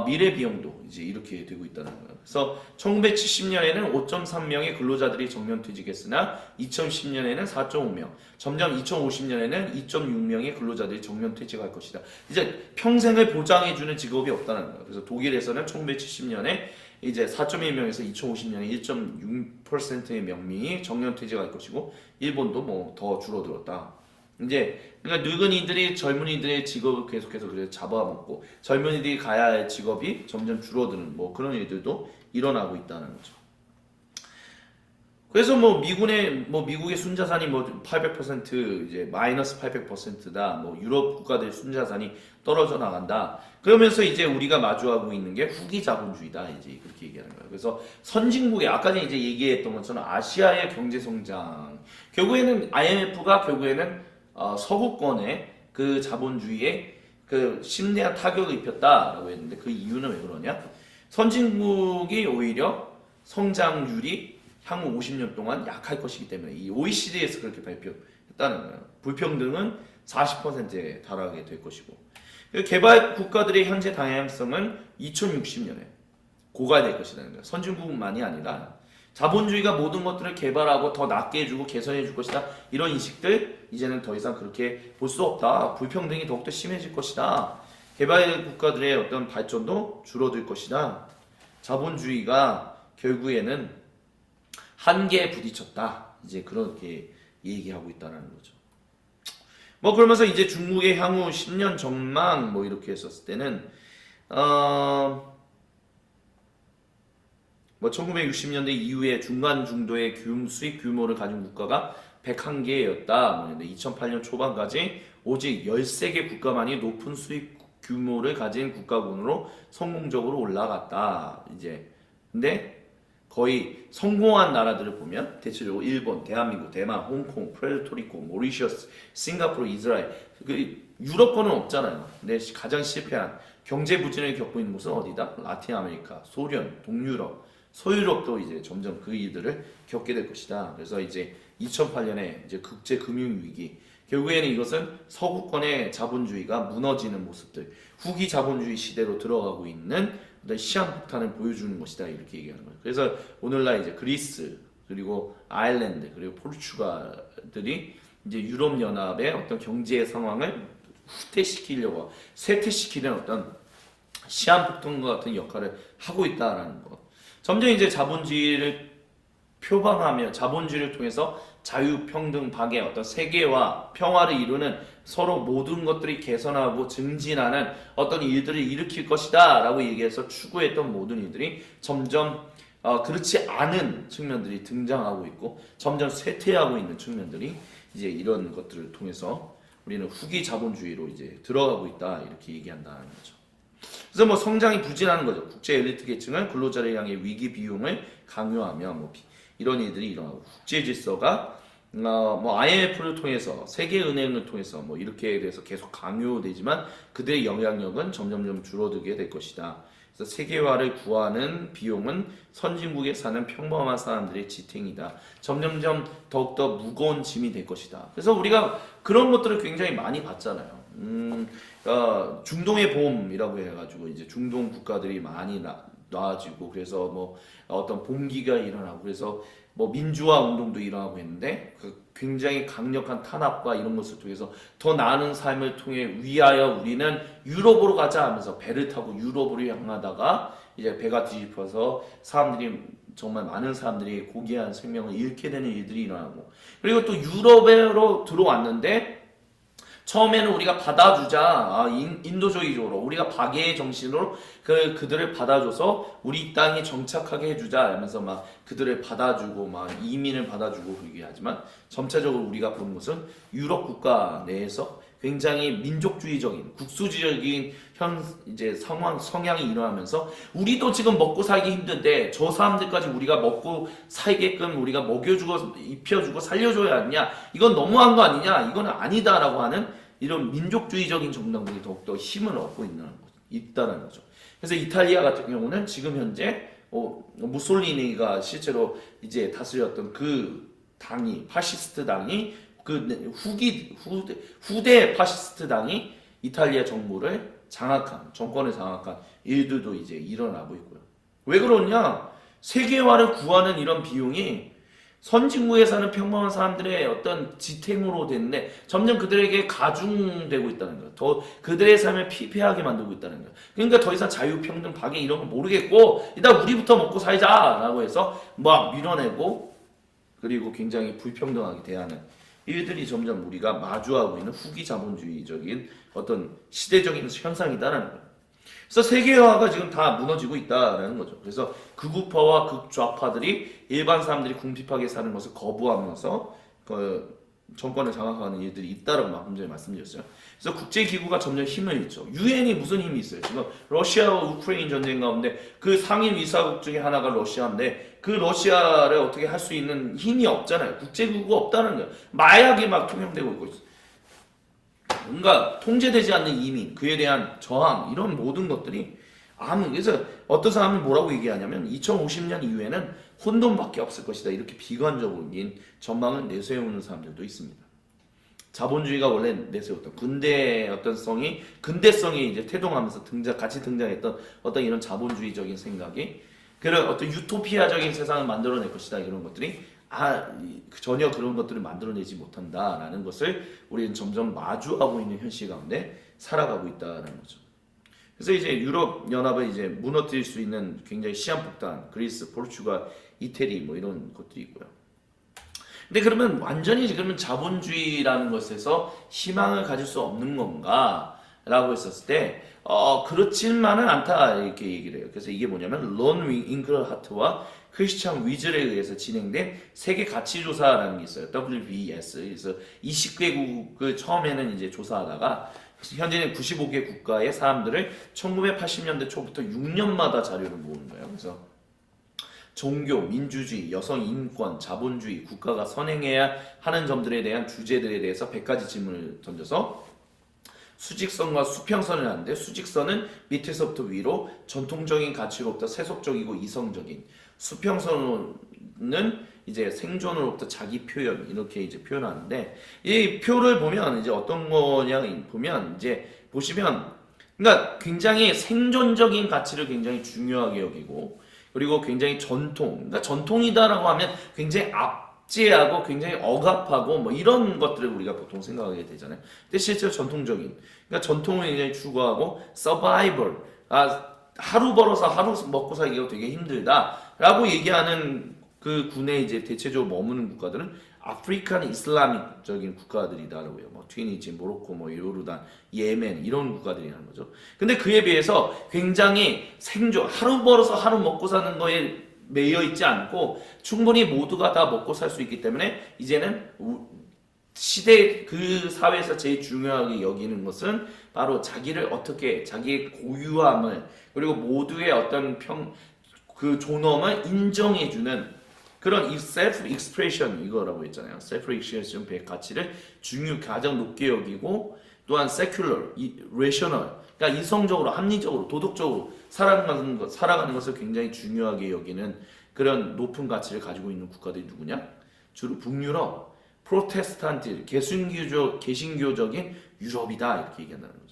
미래 비용도 이제 이렇게 되고 있다는 거예요. 그래서 1970년에는 5.3명의 근로자들이 정년퇴직했으나 2010년에는 4.5명, 점점 2050년에는 2.6명의 근로자들이 정년퇴직할 것이다. 이제 평생을 보장해주는 직업이 없다는 거예요. 그래서 독일에서는 1970년에 이제 4.1명에서 2050년에 1.6%의 명명이 정년퇴직할 것이고 일본도 뭐 더 줄어들었다. 이제 그러니까 늙은이들이 젊은이들의 직업을 계속해서 그래 잡아먹고 젊은이들이 가야 할 직업이 점점 줄어드는 뭐 그런 일들도 일어나고 있다는 거죠. 그래서 미국의 순자산이 800% 이제 마이너스 800%다. 뭐 유럽 국가들 순자산이 떨어져 나간다. 그러면서 이제 우리가 마주하고 있는 게 후기 자본주의다. 이제 그렇게 얘기하는 거예요. 그래서 선진국의 아까 전에 이제 얘기했던 것처럼 아시아의 경제 성장 결국에는 IMF가 결국에는 서구권의 그 자본주의에 그 심대한 타격을 입혔다라고 했는데 그 이유는 왜 그러냐? 선진국이 오히려 성장률이 향후 50년 동안 약할 것이기 때문에 이 OECD에서 그렇게 발표했다는 거예요. 불평등은 40%에 달하게 될 것이고 개발 국가들의 현재 방향성은 2060년에 고갈될 것이라는 거예요. 선진국만이 아니라 자본주의가 모든 것들을 개발하고 더 낫게 해주고 개선해 줄 것이다. 이런 인식들 이제는 더 이상 그렇게 볼 수 없다. 불평등이 더욱더 심해질 것이다. 개발 국가들의 어떤 발전도 줄어들 것이다. 자본주의가 결국에는 한계에 부딪혔다. 이제 그렇게 얘기하고 있다는 거죠. 뭐 그러면서 이제 중국의 향후 10년 전망 뭐 이렇게 했었을 때는 뭐 1960년대 이후에 중간 중도의 수입 규모를 가진 국가가 101개였다. 뭐 2008년 초반까지 오직 13개 국가만이 높은 수입 규모를 가진 국가군으로 성공적으로 올라갔다. 이제 근데 거의 성공한 나라들을 보면 대체적으로 일본, 대한민국, 대만, 홍콩, 푸에르토리코, 모리셔스, 싱가포르, 이스라엘 그 유럽권은 없잖아요. 근데 가장 실패한 경제 부진을 겪고 있는 곳은 어디다? 라틴 아메리카, 소련, 동유럽, 서유럽도 이제 점점 그 일들을 겪게 될 것이다. 그래서 이제 2008년에 이제 국제 금융 위기 결국에는 이것은 서구권의 자본주의가 무너지는 모습들, 후기 자본주의 시대로 들어가고 있는 어떤 시한폭탄을 보여주는 것이다 이렇게 얘기하는 거예요. 그래서 오늘날 이제 그리스 그리고 아일랜드 그리고 포르투갈들이 이제 유럽 연합의 어떤 경제 상황을 후퇴시키려고 쇠퇴시키는 어떤 시한폭탄과 같은 역할을 하고 있다라는 거. 점점 이제 자본주의를 표방하며 자본주의를 통해서 자유, 평등, 박애, 어떤 세계와 평화를 이루는 서로 모든 것들이 개선하고 증진하는 어떤 일들을 일으킬 것이다 라고 얘기해서 추구했던 모든 일들이 점점 그렇지 않은 측면들이 등장하고 있고 점점 쇠퇴하고 있는 측면들이 이제 이런 것들을 통해서 우리는 후기 자본주의로 이제 들어가고 있다 이렇게 얘기한다는 거죠. 그래서 뭐 성장이 부진하는 거죠. 국제 엘리트 계층은 근로자를 향해 위기 비용을 강요하며 뭐 이런 일들이 일어나고 국제 질서가 뭐 IMF를 통해서 세계은행을 통해서 뭐 이렇게 돼서 계속 강요되지만 그들의 영향력은 점점점 줄어들게 될 것이다. 그래서 세계화를 구하는 비용은 선진국에 사는 평범한 사람들의 지탱이다. 점점점 더욱더 무거운 짐이 될 것이다. 그래서 우리가 그런 것들을 굉장히 많이 봤잖아요. 중동의 봄이라고 해가지고 이제 중동 국가들이 많이 나아지고 그래서 뭐 어떤 봉기가 일어나고 그래서 뭐 민주화 운동도 일어나고 있는데 그 굉장히 강력한 탄압과 이런 것을 통해서 더 나은 삶을 통해 위하여 우리는 유럽으로 가자 하면서 배를 타고 유럽으로 향하다가 이제 배가 뒤집혀서 사람들이 정말 많은 사람들이 고귀한 생명을 잃게 되는 일들이 일어나고 그리고 또 유럽으로 들어왔는데 처음에는 우리가 받아주자 인도주의적으로 우리가 박애의 정신으로 그들을 받아줘서 우리 땅에 정착하게 해주자 하면서 막 그들을 받아주고 막 이민을 받아주고 그러게 하지만 점차적으로 우리가 보는 것은 유럽 국가 내에서 굉장히 민족주의적인 국수주의적인 이제 성향이 일어나면서 우리도 지금 먹고 살기 힘든데 저 사람들까지 우리가 먹고 살게끔 우리가 먹여주고 입혀주고 살려줘야 하느냐 이건 너무한 거 아니냐 이건 아니다라고 하는 이런 민족주의적인 정당들이 더욱더 힘을 얻고 있다는 거죠. 그래서 이탈리아 같은 경우는 지금 현재 무솔리니가 실제로 이제 다스렸던 그 당이 파시스트 당이 그 후대 파시스트 당이 이탈리아 정부를 정권을 장악한 일들도 이제 일어나고 있고요. 왜 그러냐? 세계화를 구하는 이런 비용이 선진국에 사는 평범한 사람들의 어떤 지탱으로 됐는데 점점 그들에게 가중되고 있다는 거예요. 더 그들의 삶을 피폐하게 만들고 있다는 거예요. 그러니까 더 이상 자유, 평등, 박애 이런 거 모르겠고 일단 우리부터 먹고 살자라고 해서 막 밀어내고 그리고 굉장히 불평등하게 대하는 일들이 점점 우리가 마주하고 있는 후기 자본주의적인 어떤 시대적인 현상이다라는 거예요. 그래서 세계화가 지금 다 무너지고 있다라는 거죠. 그래서 극우파와 극좌파들이 일반 사람들이 궁핍하게 사는 것을 거부하면서 그 정권을 장악하는 일들이 있다라고 방금 전에 말씀드렸어요. 그래서 국제기구가 점점 힘을 잃죠. 유엔이 무슨 힘이 있어요? 지금 러시아와 우크라이나 전쟁 가운데 그 상임 이사국 중에 하나가 러시아인데 그 러시아를 어떻게 할 수 있는 힘이 없잖아요. 국제기구가 없다는 거예요. 마약이 막 통용되고 있고 있어요. 뭔가 통제되지 않는 이민, 그에 대한 저항 이런 모든 것들이 그래서 어떤 사람이 뭐라고 얘기하냐면 2050년 이후에는 혼돈밖에 없을 것이다 이렇게 비관적인 전망을 내세우는 사람들도 있습니다. 자본주의가 원래 내세웠던 근대성이 이제 태동하면서 같이 등장했던 어떤 이런 자본주의적인 생각이 그런 어떤 유토피아적인 세상을 만들어낼 것이다 이런 것들이 전혀 그런 것들을 만들어내지 못한다라는 것을 우리는 점점 마주하고 있는 현실 가운데 살아가고 있다는 거죠. 그래서 이제 유럽 연합을 이제 무너뜨릴 수 있는 굉장히 시한폭탄, 그리스, 포르투갈, 이태리 뭐 이런 것들이 있고요. 근데 그러면 완전히 그러면 자본주의라는 것에서 희망을 가질 수 없는 건가? 라고 했었을 때, 그렇지만은 않다, 이렇게 얘기를 해요. 그래서 이게 뭐냐면, 론 잉글하트와 크리스찬 위즐에 의해서 진행된 세계 가치조사라는 게 있어요. WBS. 그래서 20개국을 처음에는 이제 조사하다가, 현재는 95개 국가의 사람들을 1980년대 초부터 6년마다 자료를 모으는 거예요. 그래서 종교, 민주주의, 여성 인권, 자본주의, 국가가 선행해야 하는 점들에 대한 주제들에 대해서 100가지 질문을 던져서 수직선과 수평선을 하는데, 수직선은 밑에서부터 위로 전통적인 가치로부터 세속적이고 이성적인, 수평선은 이제 생존으로부터 자기 표현, 이렇게 이제 표현하는데, 이 표를 보면 이제 어떤 거냐 보면 이제 보시면, 그러니까 굉장히 생존적인 가치를 굉장히 중요하게 여기고, 그리고 굉장히 전통, 그러니까 전통이다라고 하면 굉장히 압제하고 굉장히 억압하고 뭐 이런 것들을 우리가 보통 생각하게 되잖아요. 근데 실제로 전통적인, 그러니까 전통을 굉장히 추구하고 서바이벌, 하루 벌어서 하루 먹고 살기가 되게 힘들다라고 얘기하는 그 군에 이제 대체적으로 머무는 국가들은 아프리칸 이슬람적인 국가들이다라고요. 뭐 튀니지, 모로코, 뭐 요르단, 예멘 이런 국가들이라는 거죠. 근데 그에 비해서 굉장히 생존, 하루 벌어서 하루 먹고 사는 거에 매여 있지 않고 충분히 모두가 다 먹고 살 수 있기 때문에 이제는 시대 그 사회에서 제일 중요하게 여기는 것은 바로 자기를 어떻게 자기의 고유함을 그리고 모두의 어떤 그 존엄을 인정해주는 그런 이 셀프 익스프레션 이거라고 했잖아요. 셀프 익스프레션 가치를 가장 높게 여기고 또한 세큘러, 레셔널, 그러니까 이성적으로, 합리적으로, 도덕적으로 살아가는 것을 굉장히 중요하게 여기는 그런 높은 가치를 가지고 있는 국가들이 누구냐? 주로 북유럽, 프로테스탄트, 개신교적인 유럽이다 이렇게 얘기한다는 거죠.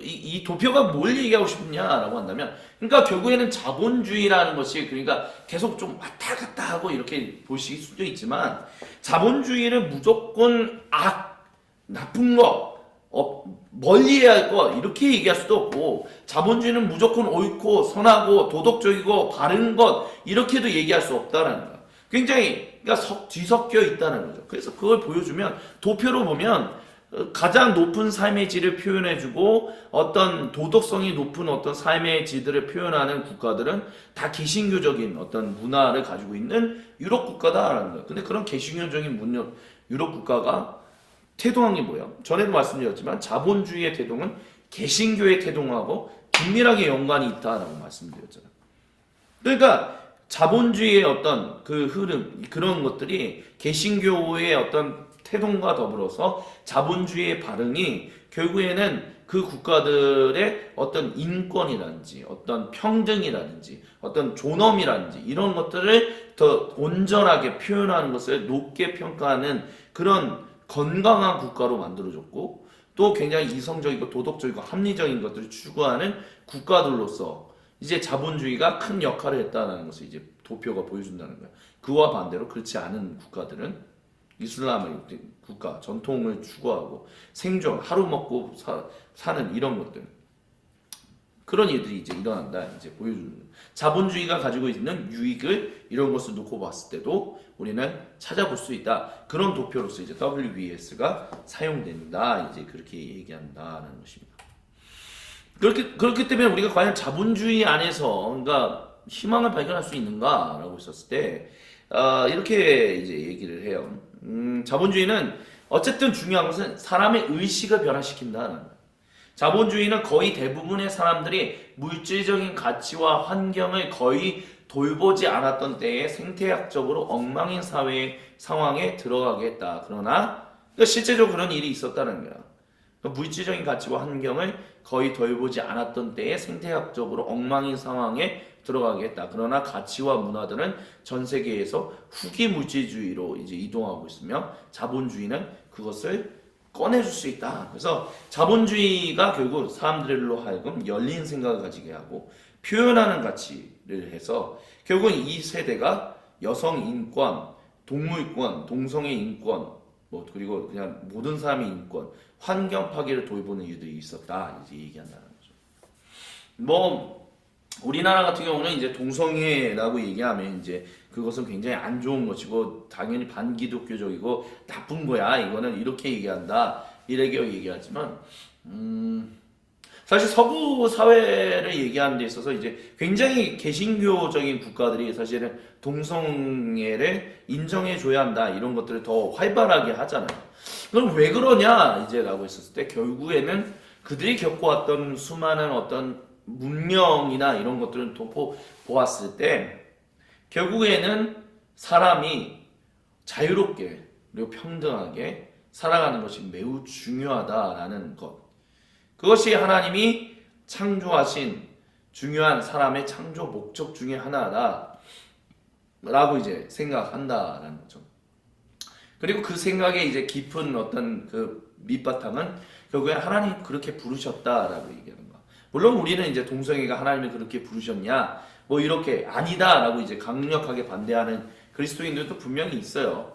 이 도표가 뭘 얘기하고 싶냐라고 한다면, 그러니까 결국에는 자본주의라는 것이 그러니까 계속 좀 왔다 갔다 하고 이렇게 보실 수도 있지만, 자본주의를 무조건 나쁜 거, 멀리해야 할 거 이렇게 얘기할 수도 없고, 자본주의는 무조건 옳고 선하고 도덕적이고 바른 것 이렇게도 얘기할 수 없다라는 거야. 굉장히 그러니까 뒤섞여 있다는 거죠. 그래서 그걸 보여주면 도표로 보면 가장 높은 삶의 질을 표현해주고 어떤 도덕성이 높은 어떤 삶의 질들을 표현하는 국가들은 다 개신교적인 어떤 문화를 가지고 있는 유럽 국가다라는 거예요. 근데 그런 개신교적인 유럽 국가가 태동한 게 뭐예요? 전에도 말씀드렸지만 자본주의의 태동은 개신교의 태동하고 긴밀하게 연관이 있다라고 말씀드렸잖아요. 그러니까 자본주의의 어떤 그 흐름, 그런 것들이 개신교의 어떤 태동과 더불어서 자본주의의 반응이 결국에는 그 국가들의 어떤 인권이라든지 어떤 평등이라든지 어떤 존엄이라든지 이런 것들을 더 온전하게 표현하는 것을 높게 평가하는 그런 건강한 국가로 만들어졌고, 또 굉장히 이성적이고 도덕적이고 합리적인 것들을 추구하는 국가들로서 이제 자본주의가 큰 역할을 했다는 것을 이제 도표가 보여준다는 거예요. 그와 반대로 그렇지 않은 국가들은 이슬람의 국가, 전통을 추구하고 생존, 하루 먹고 사는 이런 것들, 그런 일들이 이제 일어난다 이제 보여주는 거예요. 자본주의가 가지고 있는 유익을 이런 것을 놓고 봤을 때도 우리는 찾아볼 수 있다. 그런 도표로서 이제 WBS가 사용된다. 이제 그렇게 얘기한다는 것입니다. 그렇기 때문에 우리가 과연 자본주의 안에서 그러니까 희망을 발견할 수 있는가라고 했었을 때 이렇게 이제 얘기를 해요. 자본주의는 어쨌든 중요한 것은 사람의 의식을 변화시킨다는 거예요. 자본주의는 거의 대부분의 사람들이 물질적인 가치와 환경을 거의 돌보지 않았던 때에 생태학적으로 엉망인 사회 상황에 들어가게 했다. 그러나 실제적으로 그런 일이 있었다는 거야. 물질적인 가치와 환경을 거의 돌보지 않았던 때에 생태학적으로 엉망인 상황에 들어가게 했다. 그러나 가치와 문화들은 전 세계에서 후기 물질주의로 이제 이동하고 있으며 자본주의는 그것을 꺼내줄 수 있다. 그래서 자본주의가 결국 사람들로 하여금 열린 생각을 가지게 하고 표현하는 가치를 해서 결국은 이 세대가 여성 인권, 동물권, 동성애 인권 뭐 그리고 그냥 모든 사람의 인권, 환경 파괴를 도입하는 이유들이 있었다 이제 얘기한다는 거죠. 뭐 우리나라 같은 경우는 이제 동성애라고 얘기하면 이제 그것은 굉장히 안 좋은 것이고 당연히 반기독교적이고 나쁜 거야. 이거는 이렇게 얘기한다. 이렇게 얘기하지만 사실 서구 사회를 얘기하는 데 있어서 이제 굉장히 개신교적인 국가들이 사실은 동성애를 인정해 줘야 한다 이런 것들을 더 활발하게 하잖아요. 그럼 왜 그러냐 이제라고 했었을 때 결국에는 그들이 겪어왔던 수많은 어떤 문명이나 이런 것들을 보았을 때 결국에는 사람이 자유롭게 그리고 평등하게 살아가는 것이 매우 중요하다라는 것. 그것이 하나님이 창조하신 중요한 사람의 창조 목적 중에 하나다라고 이제 생각한다라는 거죠. 그리고 그 생각에 이제 깊은 어떤 그 밑바탕은 결국에 하나님 그렇게 부르셨다라고 얘기하는 거야. 물론 우리는 이제 동성애가 하나님이 그렇게 부르셨냐, 뭐 이렇게 아니다라고 이제 강력하게 반대하는 그리스도인들도 분명히 있어요.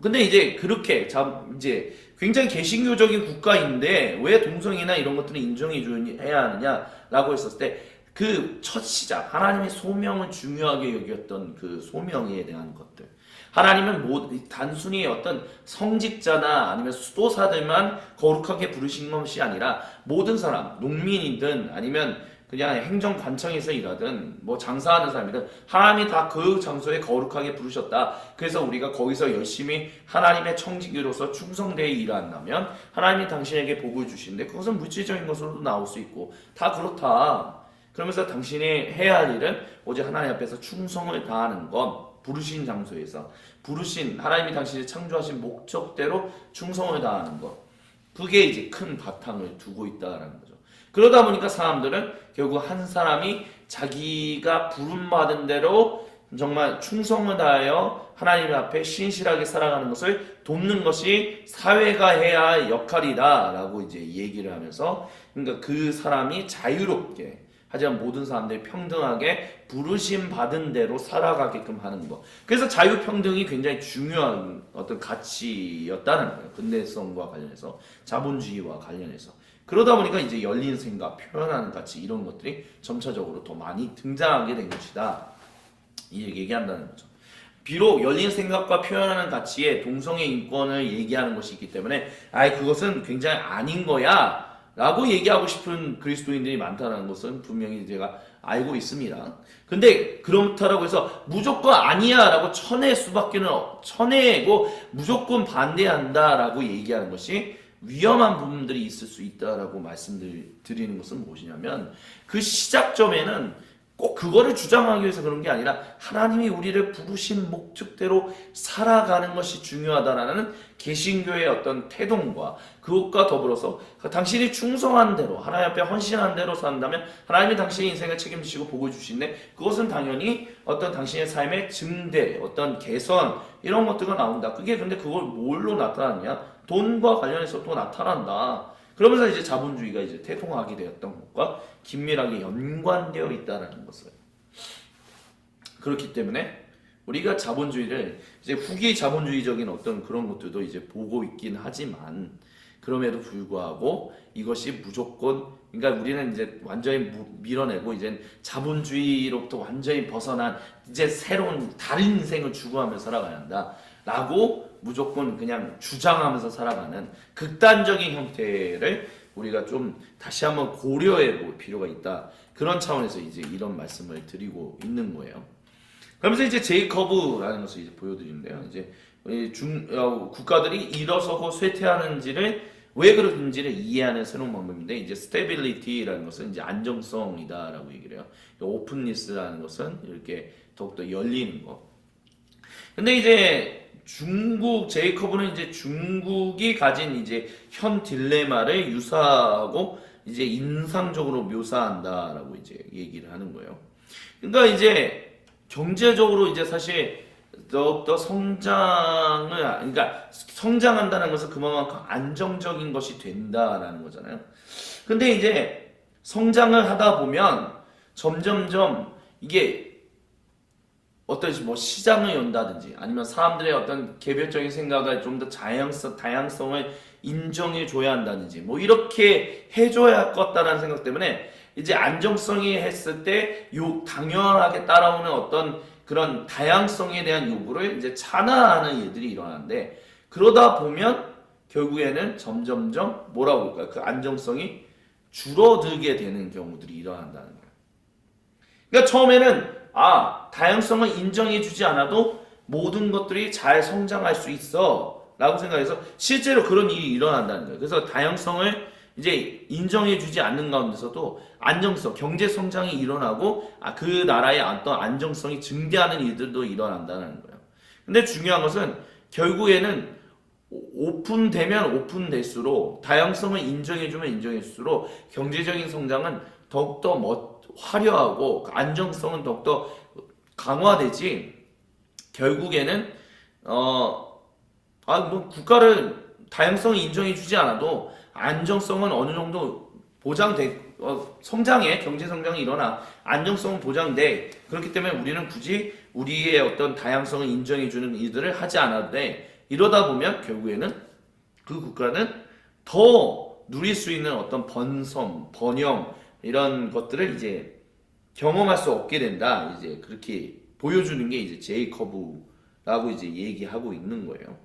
근데 이제 그렇게 이제 굉장히 개신교적인 국가인데 왜 동성애나 이런 것들을 인정해야 하느냐라고 했었을 때 그 첫 시작 하나님의 소명을 중요하게 여겼던 그 소명에 대한 것들. 하나님은 단순히 어떤 성직자나 아니면 수도사들만 거룩하게 부르신 것이 아니라 모든 사람, 농민이든 아니면 그냥 행정관청에서 일하든 뭐 장사하는 사람이든 하나님이 다 그 장소에 거룩하게 부르셨다. 그래서 우리가 거기서 열심히 하나님의 청지기로서 충성되어 일한다면 하나님이 당신에게 복을 주시는데 그것은 물질적인 것으로도 나올 수 있고 다 그렇다. 그러면서 당신이 해야 할 일은 오직 하나님 앞에서 충성을 다하는 것, 부르신 장소에서 부르신 하나님이 당신이 창조하신 목적대로 충성을 다하는 것, 그게 이제 큰 바탕을 두고 있다라는 거죠. 그러다 보니까 사람들은 결국 한 사람이 자기가 부름받은 대로 정말 충성을 다하여 하나님 앞에 신실하게 살아가는 것을 돕는 것이 사회가 해야 할 역할이다라고 이제 얘기를 하면서, 그러니까 그 사람이 자유롭게 하지만 모든 사람들이 평등하게 부르심 받은 대로 살아가게끔 하는 것. 그래서 자유평등이 굉장히 중요한 어떤 가치였다는 거예요. 근대성과 관련해서, 자본주의와 관련해서. 그러다 보니까 이제 열린 생각, 표현하는 가치 이런 것들이 점차적으로 더 많이 등장하게 된 것이다. 이 얘기한다는 거죠. 비록 열린 생각과 표현하는 가치에 동성애 인권을 얘기하는 것이 있기 때문에 그것은 굉장히 아닌 거야 라고 얘기하고 싶은 그리스도인들이 많다는 것은 분명히 제가 알고 있습니다. 근데 그렇다고 해서 무조건 아니야 라고 쳐내고 무조건 반대한다 라고 얘기하는 것이 위험한 부분들이 있을 수 있다라고 말씀드리는 것은 무엇이냐면, 그 시작점에는 꼭 그거를 주장하기 위해서 그런 게 아니라 하나님이 우리를 부르신 목적대로 살아가는 것이 중요하다라는 개신교의 어떤 태동과 그것과 더불어서 당신이 충성한 대로 하나님 앞에 헌신한 대로 산다면 하나님이 당신의 인생을 책임지시고 복을 주시는데, 그것은 당연히 어떤 당신의 삶의 증대, 어떤 개선 이런 것들가 나온다. 그게 근데 그걸 뭘로 나타났냐? 돈과 관련해서 또 나타난다. 그러면서 이제 자본주의가 이제 태동하게 되었던 것과 긴밀하게 연관되어 있다는 것을. 그렇기 때문에 우리가 자본주의를 이제 후기 자본주의적인 어떤 그런 것들도 이제 보고 있긴 하지만, 그럼에도 불구하고 이것이 무조건, 그러니까 우리는 이제 완전히 밀어내고 이제 자본주의로부터 완전히 벗어난 이제 새로운 다른 인생을 추구하며 살아가야 한다 라고 무조건 그냥 주장하면서 살아가는 극단적인 형태를 우리가 좀 다시 한번 고려해 볼 필요가 있다. 그런 차원에서 이제 이런 말씀을 드리고 있는 거예요. 그러면서 이제 제이커브라는 것을 이제 보여드리는데요. 이제 국가들이 일어서고 쇠퇴하는지를 왜 그런지를 이해하는 새로운 방법인데, 이제 stability라는 것은 이제 안정성이다라고 얘기를 해요. 오픈니스라는 것은 이렇게 더욱더 열리는 것. 근데 이제 제이커브는 이제 중국이 가진 이제 현 딜레마를 유사하고 이제 인상적으로 묘사한다라고 이제 얘기를 하는 거예요. 그러니까 이제 경제적으로 이제 사실 더욱더 그러니까 성장한다는 것은 그만큼 안정적인 것이 된다라는 거잖아요. 근데 이제 성장을 하다 보면 점점점 이게 어떤 뭐 시장을 연다든지 아니면 사람들의 어떤 개별적인 생각을 좀 더 다양성을 인정해 줘야 한다든지 뭐 이렇게 해줘야 겠다라는 생각 때문에 이제 안정성이 했을 때 당연하게 따라오는 어떤 그런 다양성에 대한 요구를 이제 찬하하는 일들이 일어나는데, 그러다 보면 결국에는 점점점 뭐라고 할까요? 그 안정성이 줄어들게 되는 경우들이 일어난다는 거예요. 그러니까 처음에는 다양성을 인정해주지 않아도 모든 것들이 잘 성장할 수 있어 라고 생각해서 실제로 그런 일이 일어난다는 거예요. 그래서 다양성을 이제 인정해주지 않는 가운데서도 안정성, 경제 성장이 일어나고 그 나라의 어떤 안정성이 증대하는 일들도 일어난다는 거예요. 근데 중요한 것은 결국에는 오픈되면 오픈될수록, 다양성을 인정해주면 인정해줄수록 경제적인 성장은 더욱더 화려하고 안정성은 더욱더 강화되지, 결국에는 국가를 다양성을 인정해주지 않아도 안정성은 어느 정도 성장에, 경제 성장이 일어나 안정성은 보장돼. 그렇기 때문에 우리는 굳이 우리의 어떤 다양성을 인정해주는 일들을 하지 않아도 돼. 이러다 보면 결국에는 그 국가는 더 누릴 수 있는 어떤 번영 이런 것들을 이제 경험할 수 없게 된다. 이제 그렇게 보여주는 게 이제 제이커브라고 이제 얘기하고 있는 거예요.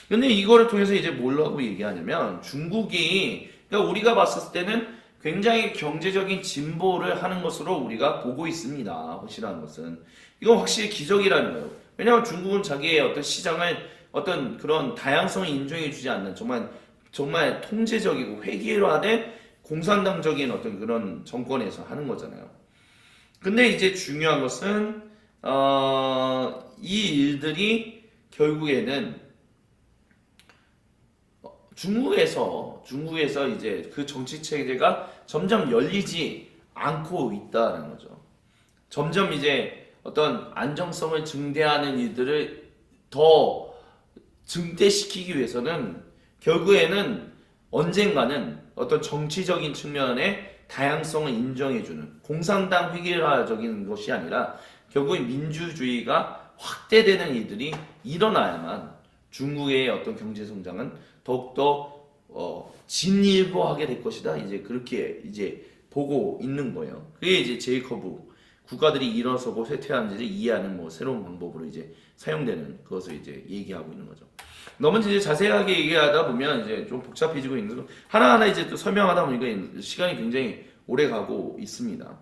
근데 이거를 통해서 이제 뭐라고 얘기하냐면, 중국이, 그러니까 우리가 봤을 때는 굉장히 경제적인 진보를 하는 것으로 우리가 보고 있습니다. 확실한 것은. 이건 확실히 기적이라는 거예요. 왜냐하면 중국은 자기의 어떤 시장을 어떤 그런 다양성을 인정해주지 않는 정말 통제적이고 회계화된 공산당적인 어떤 그런 정권에서 하는 거잖아요. 근데 이제 중요한 것은 이 일들이 결국에는 중국에서 이제 그 정치 체제가 점점 열리지 않고 있다는 거죠. 점점 이제 어떤 안정성을 증대하는 일들을 더 증대시키기 위해서는 결국에는 언젠가는 어떤 정치적인 측면의 다양성을 인정해주는 공산당 획일화적인 것이 아니라 결국엔 민주주의가 확대되는 일들이 일어나야만 중국의 어떤 경제 성장은 더욱더 진일보하게 될 것이다. 이제 그렇게 이제 보고 있는 거예요. 그게 이제 제이커브, 국가들이 일어서고 쇠퇴하는지를 이해하는 뭐 새로운 방법으로 이제 사용되는 그것을 이제 얘기하고 있는 거죠. 너무 이제 자세하게 얘기하다 보면 이제 좀 복잡해지고 있는 거, 하나하나 이제 또 설명하다 보니까 시간이 굉장히 오래 가고 있습니다.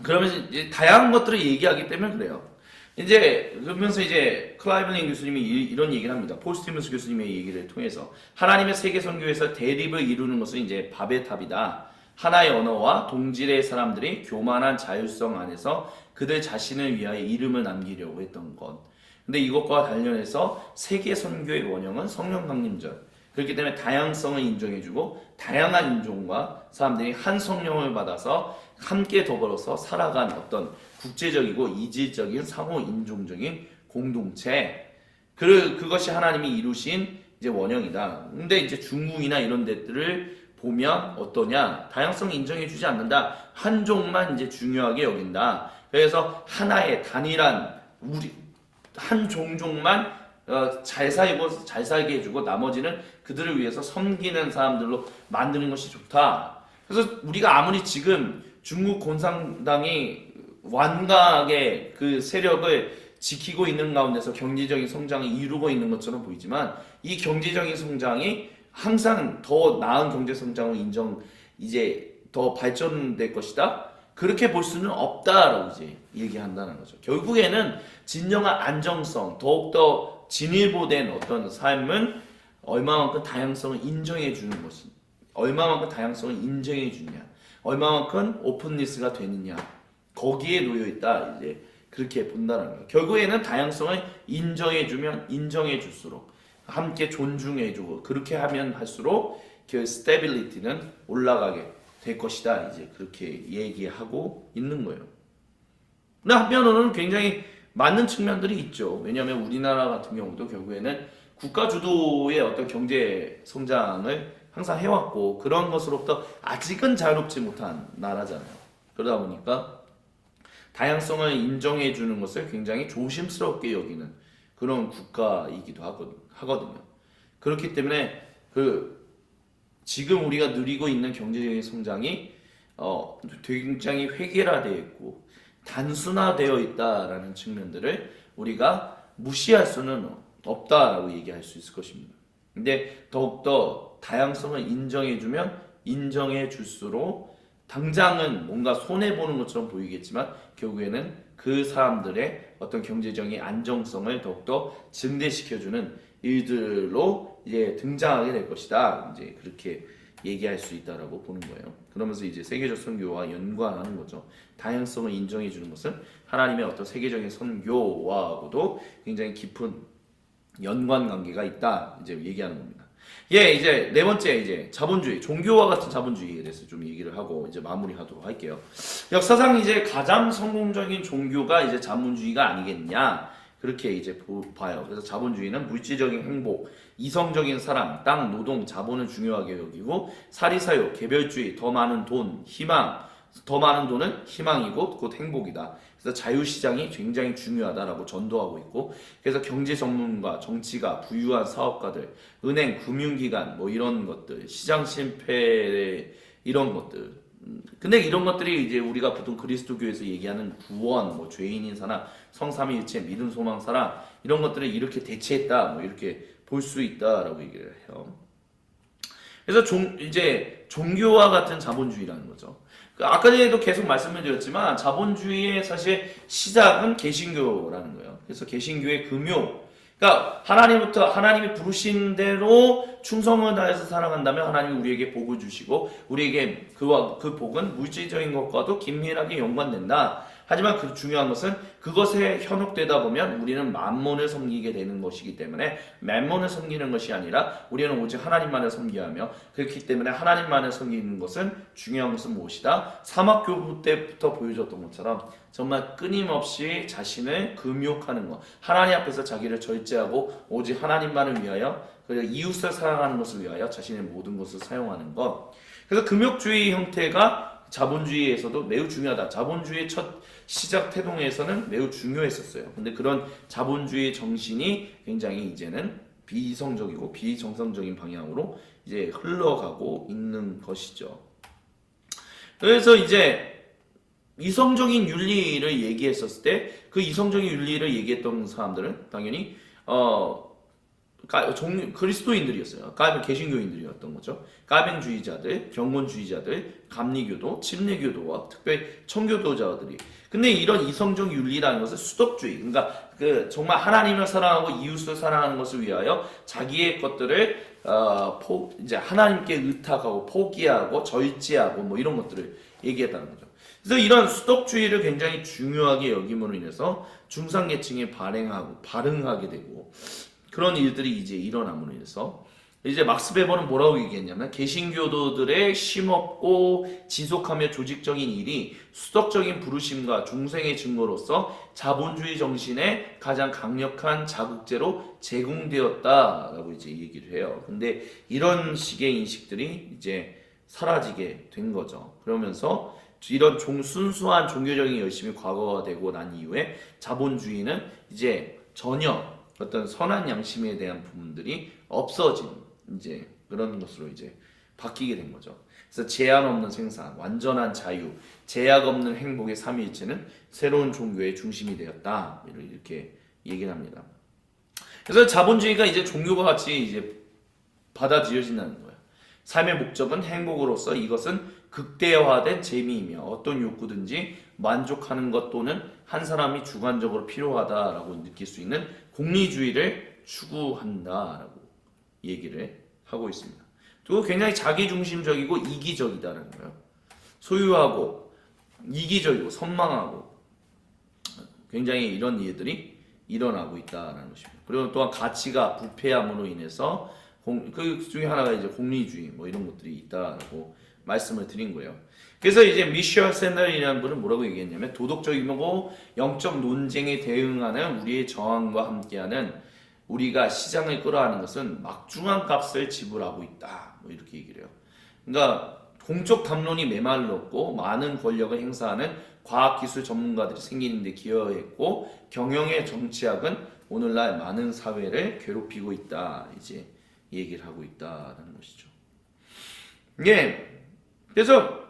그러면서 이제 다양한 것들을 얘기하기 때문에 그래요. 이제 그러면서 이제 클라이브링 교수님이 이런 얘기를 합니다. 폴 스티븐스 교수님의 얘기를 통해서 하나님의 세계 선교에서 대립을 이루는 것은 이제 바벨 탑이다. 하나의 언어와 동질의 사람들이 교만한 자율성 안에서 그들 자신을 위하여 이름을 남기려고 했던 것. 근데 이것과 관련해서 세계 선교의 원형은 성령 강림절. 그렇기 때문에 다양성을 인정해주고 다양한 인종과 사람들이 한 성령을 받아서 함께 더불어서 살아간 어떤 국제적이고 이질적인 상호 인종적인 공동체, 그것이 하나님이 이루신 이제 원형이다. 근데 이제 중국이나 이런 데들을 보면 어떠냐? 다양성 인정해주지 않는다. 한종만 이제 중요하게 여긴다. 그래서 하나의 단일한 한 종족만 잘 살게 해주고 나머지는 그들을 위해서 섬기는 사람들로 만드는 것이 좋다. 그래서 우리가 아무리 지금 중국 공산당이 완강하게 그 세력을 지키고 있는 가운데서 경제적인 성장을 이루고 있는 것처럼 보이지만, 이 경제적인 성장이 항상 더 나은 경제 성장으로 이제 더 발전될 것이다. 그렇게 볼 수는 없다라고 이제 얘기한다는 거죠. 결국에는 진정한 안정성, 더욱더 진일보된 어떤 삶은 얼마만큼 다양성을 인정해 주는 것이, 얼마만큼 다양성을 인정해 주느냐, 얼마만큼 오픈리스가 되느냐, 거기에 놓여 있다. 이제 그렇게 본다는 거예요. 결국에는 다양성을 인정해 주면 인정해 줄수록, 함께 존중해 주고 그렇게 하면 할수록 그 스테빌리티는 올라가게 될 것이다. 이제 그렇게 얘기하고 있는 거예요. 근데 한편으로는 굉장히 맞는 측면들이 있죠. 왜냐하면 우리나라 같은 경우도 결국에는 국가 주도의 어떤 경제 성장을 항상 해왔고 그런 것으로부터 아직은 자유롭지 못한 나라잖아요. 그러다 보니까 다양성을 인정해 주는 것을 굉장히 조심스럽게 여기는 그런 국가이기도 하거든요. 그렇기 때문에 지금 우리가 누리고 있는 경제적인 성장이 굉장히 획일화되어 있고 단순화되어 있다라는 측면들을 우리가 무시할 수는 없다라고 얘기할 수 있을 것입니다. 근데 더욱더 다양성을 인정해주면 인정해줄수록 당장은 뭔가 손해보는 것처럼 보이겠지만 결국에는 그 사람들의 어떤 경제적인 안정성을 더욱더 증대시켜주는 일들로 이제 등장하게 될 것이다. 이제 그렇게 얘기할 수 있다라고 보는 거예요. 그러면서 이제 세계적 선교와 연관하는 거죠. 다양성을 인정해 주는 것은 하나님의 어떤 세계적인 선교와도 굉장히 깊은 연관 관계가 있다. 이제 얘기하는 겁니다. 예, 이제 네 번째 이제 자본주의, 종교와 같은 자본주의에 대해서 좀 얘기를 하고 이제 마무리하도록 할게요. 역사상 이제 가장 성공적인 종교가 이제 자본주의가 아니겠냐? 그렇게 이제 봐요. 그래서 자본주의는 물질적인 행복, 이성적인 사랑, 땅, 노동, 자본을 중요하게 여기고 사리사욕, 개별주의, 더 많은 돈, 희망, 더 많은 돈은 희망이고 곧 행복이다. 그래서 자유시장이 굉장히 중요하다라고 전도하고 있고 그래서 경제 전문가, 정치가, 부유한 사업가들, 은행, 금융기관 뭐 이런 것들, 시장 실패 이런 것들 근데 이런 것들이 이제 우리가 보통 그리스도교에서 얘기하는 구원, 뭐 죄인인 사람, 성삼위일체, 믿음, 소망, 사랑 이런 것들을 이렇게 대체했다, 뭐 이렇게 볼 수 있다라고 얘기를 해요. 그래서 이제 종교와 같은 자본주의라는 거죠. 아까 전에도 계속 말씀을 드렸지만 자본주의의 사실 시작은 개신교라는 거예요. 그래서 개신교의 금요, 그러니까 하나님이 부르신 대로 충성을 다해서 살아간다면 하나님이 우리에게 복을 주시고 우리에게 그 복은 물질적인 것과도 긴밀하게 연관된다. 하지만 그 중요한 것은 그것에 현혹되다 보면 우리는 만몬을 섬기게 되는 것이기 때문에 만몬을 섬기는 것이 아니라 우리는 오직 하나님만을 섬겨야 하며 그렇기 때문에 하나님만을 섬기는 것은 중요한 것은 무엇이다? 사막교부 때부터 보여줬던 것처럼 정말 끊임없이 자신을 금욕하는 것, 하나님 앞에서 자기를 절제하고 오직 하나님만을 위하여 그리고 이웃을 사랑하는 것을 위하여 자신의 모든 것을 사용하는 것. 그래서 금욕주의 형태가 자본주의에서도 매우 중요하다. 자본주의의 첫 시작 태동에서는 매우 중요했었어요. 근데 그런 자본주의 정신이 굉장히 이제는 비이성적이고 비정상적인 방향으로 이제 흘러가고 있는 것이죠. 그래서 이제 이성적인 윤리를 얘기했었을 때 그 이성적인 윤리를 얘기했던 사람들은 당연히 그리스도인들이었어요. 개신교인들이었던 거죠. 까벤주의자들, 경건주의자들, 감리교도, 침례교도와 특별히 청교도자들이. 근데 이런 이성적 윤리라는 것은 수덕주의, 그러니까 정말 하나님을 사랑하고 이웃을 사랑하는 것을 위하여 자기의 것들을 이제 하나님께 의탁하고 포기하고 절제하고 뭐 이런 것들을 얘기했다는 거죠. 그래서 이런 수덕주의를 굉장히 중요하게 여김으로 인해서 중상계층에 발응하게 되고 그런 일들이 이제 일어남으로 인해서 이제 막스 베버는 뭐라고 얘기했냐면 개신교도들의 쉼없고 지속하며 조직적인 일이 수덕적인 부르심과 중생의 증거로서 자본주의 정신의 가장 강력한 자극제로 제공되었다라고 이제 얘기를 해요. 근데 이런 식의 인식들이 이제 사라지게 된 거죠. 그러면서 이런 순수한 종교적인 열심이 과거화되고 난 이후에 자본주의는 이제 전혀 어떤 선한 양심에 대한 부분들이 없어진 이제 그런 것으로 이제 바뀌게 된 거죠. 그래서 제한 없는 생산, 완전한 자유, 제약 없는 행복의 삼위일체는 새로운 종교의 중심이 되었다. 이렇게 얘기를 합니다. 그래서 자본주의가 이제 종교가 같이 이제 받아들여진다는 거예요. 삶의 목적은 행복으로서 이것은 극대화된 재미이며 어떤 욕구든지 만족하는 것 또는 한 사람이 주관적으로 필요하다라고 느낄 수 있는 공리주의를 추구한다라고 얘기를 하고 있습니다. 그리고 굉장히 자기중심적이고 이기적이다라는 거예요. 소유하고 이기적이고 선망하고 굉장히 이런 일들이 일어나고 있다라는 것입니다. 그리고 또한 가치가 부패함으로 인해서 그 중에 하나가 이제 공리주의 뭐 이런 것들이 있다라고 말씀을 드린 거예요. 그래서 이제 미셸 샌델이라는 분은 뭐라고 얘기했냐면 도덕적이고 영적 논쟁에 대응하는 우리의 저항과 함께하는 우리가 시장을 끌어하는 것은 막중한 값을 지불하고 있다. 뭐 이렇게 얘기를 해요. 그러니까 공적 담론이 메말랐고 많은 권력을 행사하는 과학기술 전문가들이 생기는 데 기여했고 경영의 정치학은 오늘날 많은 사회를 괴롭히고 있다. 이제 얘기를 하고 있다는 것이죠. 예. 그래서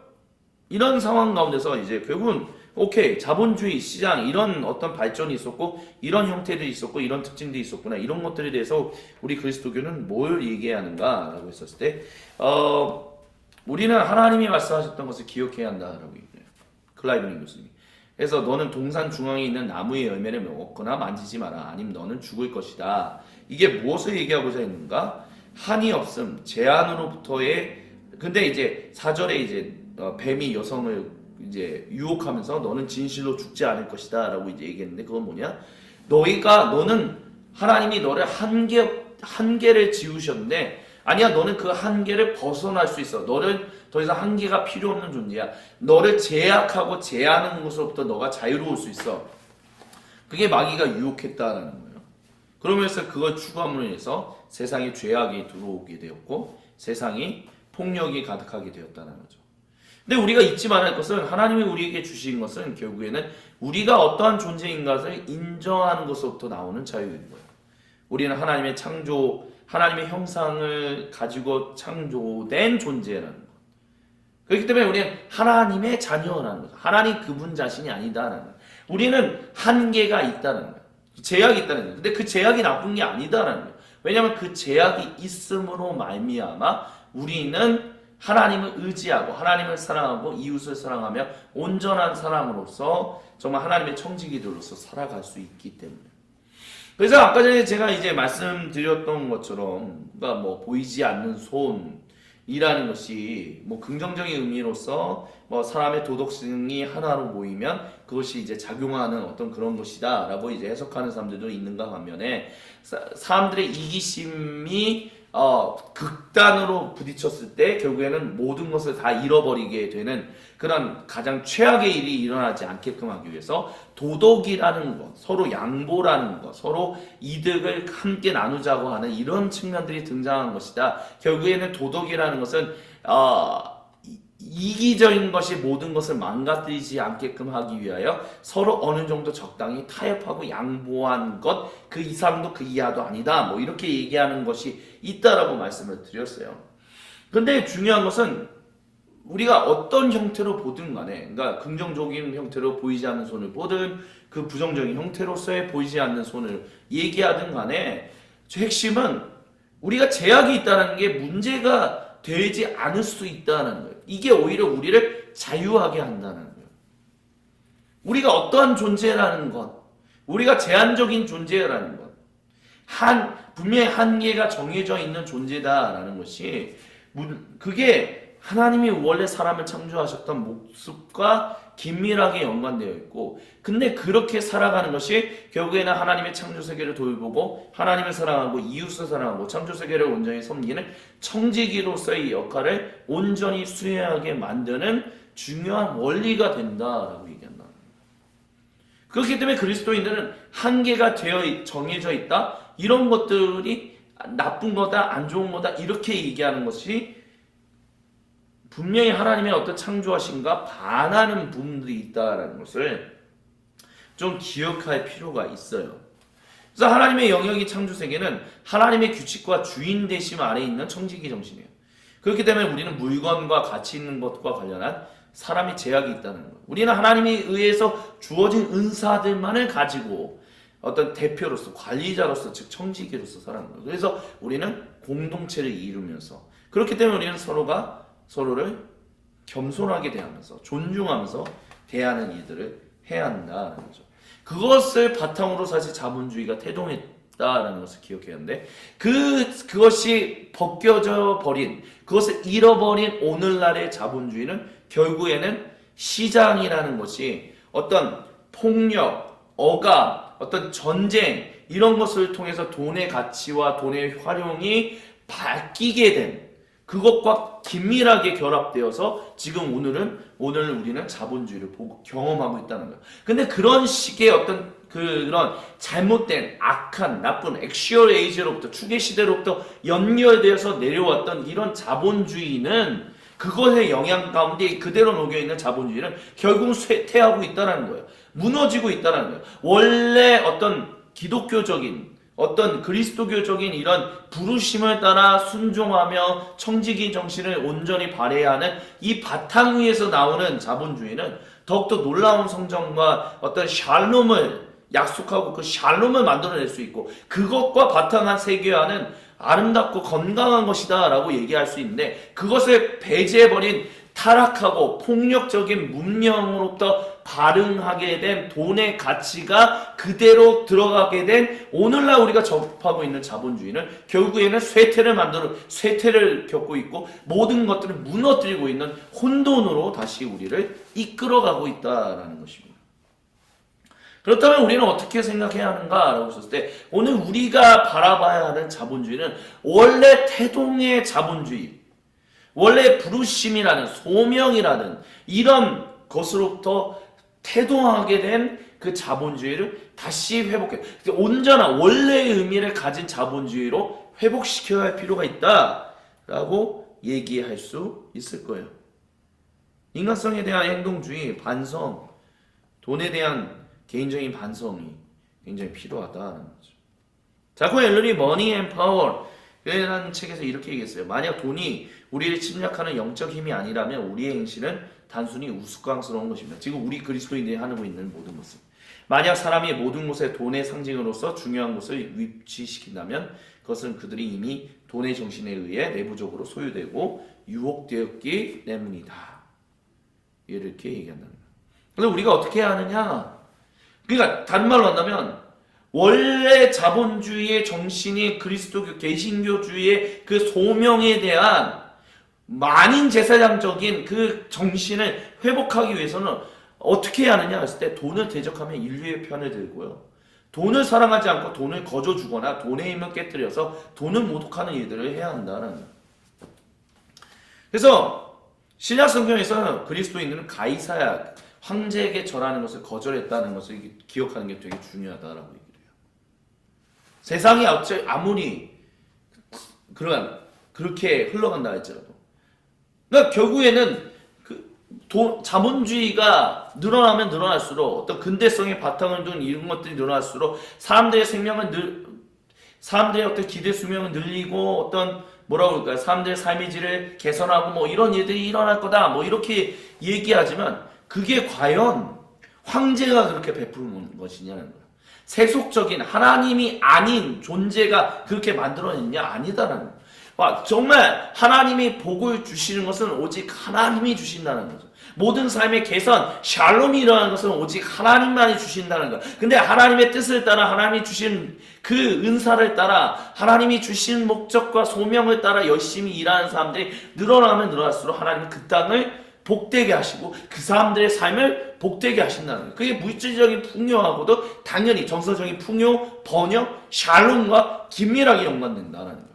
이런 상황 가운데서 이제 결국은 오케이, 자본주의 시장 이런 어떤 발전이 있었고 이런 형태들이 있었고 이런 특징들이 있었구나, 이런 것들에 대해서 우리 그리스도교는 뭘 얘기하는가라고 했었을 때 우리는 하나님이 말씀하셨던 것을 기억해야 한다라고 얘기해요. 클라이브닝 교수님. 그래서 너는 동산 중앙에 있는 나무의 열매를 먹거나 만지지 마라, 아니면 너는 죽을 것이다. 이게 무엇을 얘기하고자 했는가? 한이 없음, 제한으로부터의, 근데 이제 4절에 이제 뱀이 여성을 이제 유혹하면서 너는 진실로 죽지 않을 것이다 라고 이제 얘기했는데, 그건 뭐냐? 너는 하나님이 너를 한계를 지우셨는데, 아니야, 너는 그 한계를 벗어날 수 있어. 너를 더 이상 한계가 필요 없는 존재야. 너를 제약하고 제한하는 것으로부터 너가 자유로울 수 있어. 그게 마귀가 유혹했다라는 거예요. 그러면서 그걸 추구함으로 인해서 세상에 죄악이 들어오게 되었고 세상이 폭력이 가득하게 되었다는 거죠. 근데 우리가 잊지 말아야 할 것은, 하나님이 우리에게 주신 것은 결국에는 우리가 어떠한 존재인 것을 인정하는 것으로부터 나오는 자유인 거예요. 우리는 하나님의 하나님의 형상을 가지고 창조된 존재라는 것. 그렇기 때문에 우리는 하나님의 자녀라는 거죠. 하나님 그분 자신이 아니다라는 거예요. 우리는 한계가 있다는 거예요. 제약이 있다는 거예요. 근데 그 제약이 나쁜 게 아니다라는 거예요. 왜냐하면 그 제약이 있음으로 말미암아 우리는 하나님을 의지하고 하나님을 사랑하고 이웃을 사랑하며 온전한 사람으로서 정말 하나님의 청지기들로서 살아갈 수 있기 때문에. 그래서 아까 전에 제가 이제 말씀드렸던 것처럼, 그러니까 뭐 보이지 않는 손이라는 것이 뭐 긍정적인 의미로서 뭐 사람의 도덕성이 하나로 모이면 그것이 이제 작용하는 어떤 그런 것이다라고 이제 해석하는 사람들도 있는가 반면에, 사람들의 이기심이 극단으로 부딪혔을 때 결국에는 모든 것을 다 잃어버리게 되는 그런 가장 최악의 일이 일어나지 않게끔 하기 위해서 도덕이라는 것, 서로 양보라는 것, 서로 이득을 함께 나누자고 하는 이런 측면들이 등장한 것이다. 결국에는 도덕이라는 것은 이기적인 것이 모든 것을 망가뜨리지 않게끔 하기 위하여 서로 어느 정도 적당히 타협하고 양보한 것, 그 이상도 그 이하도 아니다, 뭐 이렇게 얘기하는 것이 있다라고 말씀을 드렸어요. 근데 중요한 것은 우리가 어떤 형태로 보든 간에, 그러니까 긍정적인 형태로 보이지 않는 손을 보든 그 부정적인 형태로서의 보이지 않는 손을 얘기하든 간에, 핵심은 우리가 제약이 있다는 게 문제가 되지 않을 수 있다는 거예요. 이게 오히려 우리를 자유하게 한다는 거예요. 우리가 어떠한 존재라는 것, 우리가 제한적인 존재라는 것, 분명히 한계가 정해져 있는 존재다라는 것이, 그게 하나님이 원래 사람을 창조하셨던 모습과 긴밀하게 연관되어 있고, 근데 그렇게 살아가는 것이 결국에는 하나님의 창조세계를 돌보고 하나님을 사랑하고 이웃을 사랑하고 창조세계를 온전히 섬기는 청지기로서의 역할을 온전히 수행하게 만드는 중요한 원리가 된다라고 얘기한다. 그렇기 때문에 그리스도인들은 한계가 정해져 있다, 이런 것들이 나쁜 거다, 안 좋은 거다, 이렇게 얘기하는 것이 분명히 하나님의 어떤 창조하심과 반하는 부분들이 있다라는 것을 좀 기억할 필요가 있어요. 그래서 하나님의 영역이 창조세계는 하나님의 규칙과 주인 되심 아래에 있는 청지기 정신이에요. 그렇기 때문에 우리는 물건과 가치 있는 것과 관련한 사람의 제약이 있다는 거예요. 우리는 하나님에 의해서 주어진 은사들만을 가지고 어떤 대표로서, 관리자로서, 즉 청지기로서 살아가는 거예요. 그래서 우리는 공동체를 이루면서, 그렇기 때문에 우리는 서로를 겸손하게 대하면서 존중하면서 대하는 일들을 해야 한다는 거죠. 그것을 바탕으로 사실 자본주의가 태동했다라는 것을 기억해야 하는데, 그것이 벗겨져 버린, 그것을 잃어버린 오늘날의 자본주의는 결국에는 시장이라는 것이 어떤 폭력, 억압, 어떤 전쟁, 이런 것을 통해서 돈의 가치와 돈의 활용이 바뀌게 된, 그것과 긴밀하게 결합되어서 지금 오늘 우리는 자본주의를 경험하고 있다는 거예요. 근데 그런 식의 어떤 그런 잘못된 악한 나쁜 액슈얼 에이지로부터, 추계 시대로부터 연결되어서 내려왔던 이런 자본주의는 그것의 영향 가운데 그대로 녹여있는 자본주의는 결국 쇠퇴하고 있다는 거예요. 무너지고 있다는 거예요. 원래 어떤 기독교적인 어떤 그리스도교적인 이런 부르심을 따라 순종하며 청지기 정신을 온전히 발휘해야 하는 이 바탕 위에서 나오는 자본주의는 더욱더 놀라운 성장과 어떤 샬롬을 약속하고 그 샬롬을 만들어낼 수 있고 그것과 바탕한 세계화는 아름답고 건강한 것이다 라고 얘기할 수 있는데 그것을 배제해버린 타락하고 폭력적인 문명으로부터 발흥하게 된 돈의 가치가 그대로 들어가게 된 오늘날 우리가 접하고 있는 자본주의는 결국에는 쇠퇴를 겪고 있고 모든 것들을 무너뜨리고 있는 혼돈으로 다시 우리를 이끌어가고 있다는 것입니다. 그렇다면 우리는 어떻게 생각해야 하는가라고 했을 때 오늘 우리가 바라봐야 하는 자본주의는 원래 태동의 자본주의, 원래 부르심이라는 소명이라는 이런 것으로부터 태동하게 된 그 자본주의를 다시 회복해 온전한 원래의 의미를 가진 자본주의로 회복시켜야 할 필요가 있다라고 얘기할 수 있을 거예요. 인간성에 대한 행동주의, 반성, 돈에 대한 개인적인 반성이 굉장히 필요하다는 거죠. 자코 앨런이 머니 앤 파워라는 책에서 이렇게 얘기했어요. 만약 돈이 우리를 침략하는 영적 힘이 아니라면 우리의 행실은 단순히 우스꽝스러운 것입니다. 지금 우리 그리스도인들이 하고 있는 모든 모습. 만약 사람이 모든 곳에 돈의 상징으로서 중요한 것을 위치시킨다면 그것은 그들이 이미 돈의 정신에 의해 내부적으로 소유되고 유혹되었기 때문이다. 이렇게 얘기한다는 거예요. 그래서 우리가 어떻게 해야 하느냐? 그러니까 다른 말로 한다면 원래 자본주의의 정신이 그리스도교 개신교주의의 그 소명에 대한 만인 제사장적인 그 정신을 회복하기 위해서는 어떻게 해야 하느냐 했을 때 돈을 대적하면 인류의 편을 들고요. 돈을 사랑하지 않고 돈을 거저주거나 돈의 힘을 깨뜨려서 돈을 모독하는 일들을 해야 한다는 거예요. 그래서 신약 성경에서 그리스도인들은 가이사야 황제에게 절하는 것을 거절했다는 것을 기억하는 게 되게 중요하다라고 얘기를 해요. 세상이 아무리 그렇게 흘러간다 할지라도 그러니까 결국에는 자본주의가 늘어나면 늘어날수록 어떤 근대성의 바탕을 둔 이런 것들이 늘어날수록 사람들의 어떤 기대 수명은 늘리고 어떤 뭐라고 그럴까요? 사람들의 삶의 질을 개선하고 뭐 이런 일들이 일어날 거다 뭐 이렇게 얘기하지만 그게 과연 황제가 그렇게 베푸는 것이냐는 거예요. 세속적인 하나님이 아닌 존재가 그렇게 만들어냈냐? 아니다라는 거예요. 정말 하나님이 복을 주시는 것은 오직 하나님이 주신다는 거죠. 모든 삶의 개선, 샬롬이 일어나는 것은 오직 하나님만이 주신다는 거예요. 근데 하나님의 뜻을 따라 하나님이 주신 그 은사를 따라 하나님이 주신 목적과 소명을 따라 열심히 일하는 사람들이 늘어나면 늘어날수록 하나님은 그 땅을 복되게 하시고 그 사람들의 삶을 복되게 하신다는 거예요. 그게 물질적인 풍요하고도 당연히 정서적인 풍요, 번영, 샬롬과 긴밀하게 연관된다는 거예요.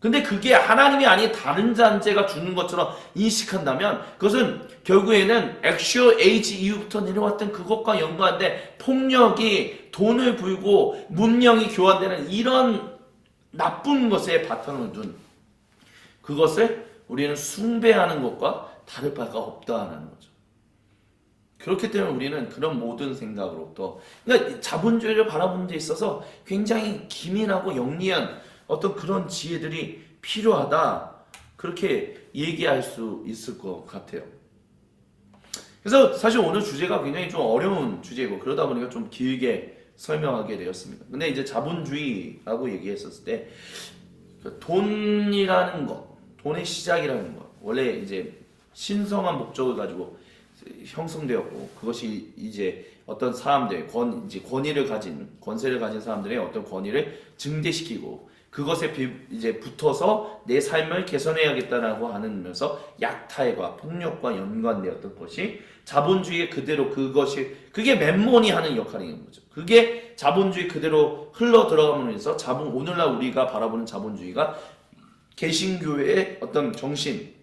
근데 그게 하나님이 아닌 다른 잔재가 주는 것처럼 인식한다면 그것은 결국에는 액슈얼 에이지 이후부터 내려왔던 그것과 연관된 폭력이 돈을 불고 문명이 교환되는 이런 나쁜 것에 바탕을 둔 그것을 우리는 숭배하는 것과 다를 바가 없다는 거죠. 그렇기 때문에 우리는 그런 모든 생각으로부터 그러니까 자본주의를 바라보는 데 있어서 굉장히 기민하고 영리한 어떤 그런 지혜들이 필요하다 그렇게 얘기할 수 있을 것 같아요. 그래서 사실 오늘 주제가 굉장히 좀 어려운 주제고 그러다 보니까 좀 길게 설명하게 되었습니다. 근데 이제 자본주의라고 얘기했었을 때 돈이라는 것, 돈의 시작이라는 것 원래 이제 신성한 목적을 가지고 형성되었고 그것이 이제 어떤 사람들 권위를 가진 권세를 가진 사람들의 어떤 권위를 증대시키고 그것에 이제 붙어서 내 삶을 개선해야겠다라고 하면서 약탈과 폭력과 연관되었던 것이 자본주의의 그대로 그게 맨몬이 하는 역할인 거죠. 그게 자본주의 그대로 흘러 들어가면서 오늘날 우리가 바라보는 자본주의가 개신교회의 어떤 정신,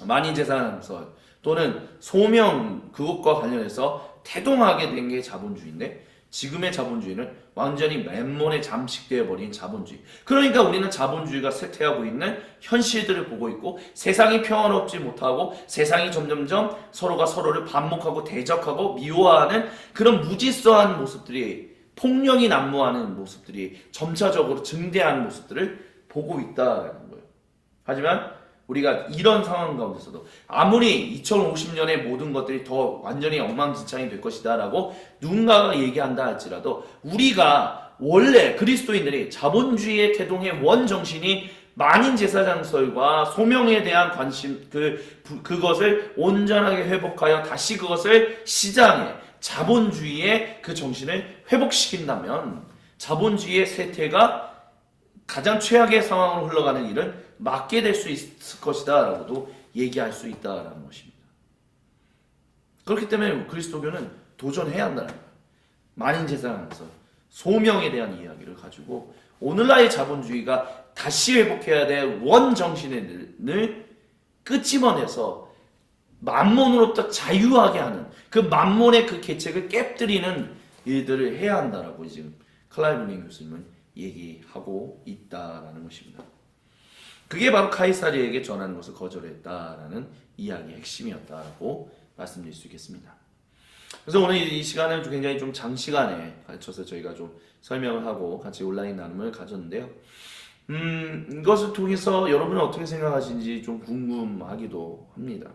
만인재산설 또는 소명 그것과 관련해서 태동하게 된 게 자본주의인데 지금의 자본주의는 완전히 맨몸에 잠식되어 버린 자본주의. 그러니까 우리는 자본주의가 쇠퇴하고 있는 현실들을 보고 있고 세상이 평화롭지 못하고 세상이 점점점 서로가 서로를 반목하고 대적하고 미워하는 그런 무질서한 모습들이 폭력이 난무하는 모습들이 점차적으로 증대하는 모습들을 보고 있다는 거예요. 하지만 우리가 이런 상황 가운데서도 아무리 2050년에 모든 것들이 더 완전히 엉망진창이 될 것이다 라고 누군가가 얘기한다 할지라도 우리가 원래 그리스도인들이 자본주의의 태동의 원정신이 만인제사장설과 소명에 대한 관심 그것을 온전하게 회복하여 다시 그것을 시장에 자본주의의 그 정신을 회복시킨다면 자본주의의 쇠퇴가 가장 최악의 상황으로 흘러가는 일은 막게 될 수 있을 것이다 라고도 얘기할 수 있다라는 것입니다. 그렇기 때문에 그리스도교는 도전해야 한다는 거예요. 만인제사장에서 소명에 대한 이야기를 가지고 오늘날의 자본주의가 다시 회복해야 될 원정신을 끄집어내서 만몬으로부터 자유하게 하는 그 만몬의 그 계책을 깨뜨리는 일들을 해야 한다라고 지금 클라이브 교수님은 얘기하고 있다라는 것입니다. 그게 바로 카이사르에게 전하는 것을 거절했다라는 이야기의 핵심이었다라고 말씀드릴 수 있겠습니다. 그래서 오늘 이 시간을 굉장히 좀 장시간에 가르쳐서 저희가 좀 설명을 하고 같이 온라인 나눔을 가졌는데요. 이것을 통해서 여러분은 어떻게 생각하시는지 좀 궁금하기도 합니다.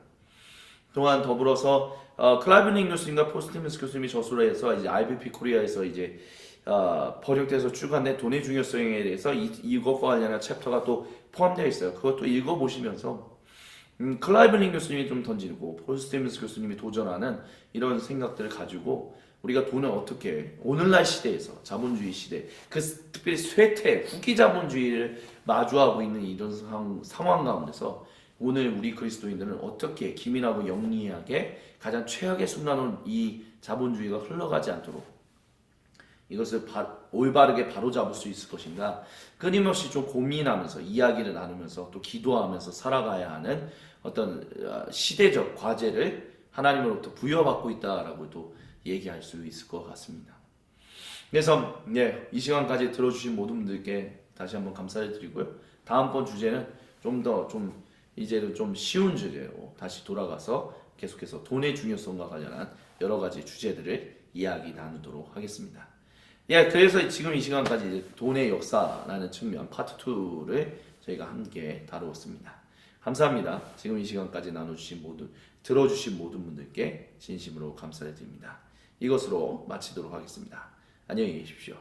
또한 더불어서 클라이브 교수님과 포스티머스 교수님이 저술을 해서 이제 IBP 코리아에서 이제 번역돼서 출간된 돈의 중요성에 대해서 이것과 관련한 챕터가 또 포함되어 있어요. 그것도 읽어보시면서 클라이브 교수님이 좀 던지고 포스티머스 교수님이 도전하는 이런 생각들을 가지고 우리가 돈을 어떻게 오늘날 시대에서 자본주의 시대 그 특별히 쇠퇴 후기 자본주의를 마주하고 있는 이런 상황 가운데서 오늘 우리 그리스도인들은 어떻게 기민하고 영리하게 가장 최악의 순간은 이 자본주의가 흘러가지 않도록 이것을 올바르게 바로잡을 수 있을 것인가 끊임없이 좀 고민하면서 이야기를 나누면서 또 기도하면서 살아가야 하는 어떤 시대적 과제를 하나님으로부터 부여받고 있다라고 또 얘기할 수 있을 것 같습니다. 그래서 이 시간까지 들어주신 모든 분들께 다시 한번 감사를 드리고요. 다음번 주제는 이제는 좀 쉬운 주제로 다시 돌아가서 계속해서 돈의 중요성과 관련한 여러 가지 주제들을 이야기 나누도록 하겠습니다. 그래서 지금 이 시간까지 이제 돈의 역사라는 측면 파트 2를 저희가 함께 다루었습니다. 감사합니다. 지금 이 시간까지 들어주신 모든 분들께 진심으로 감사를 드립니다. 이것으로 마치도록 하겠습니다. 안녕히 계십시오.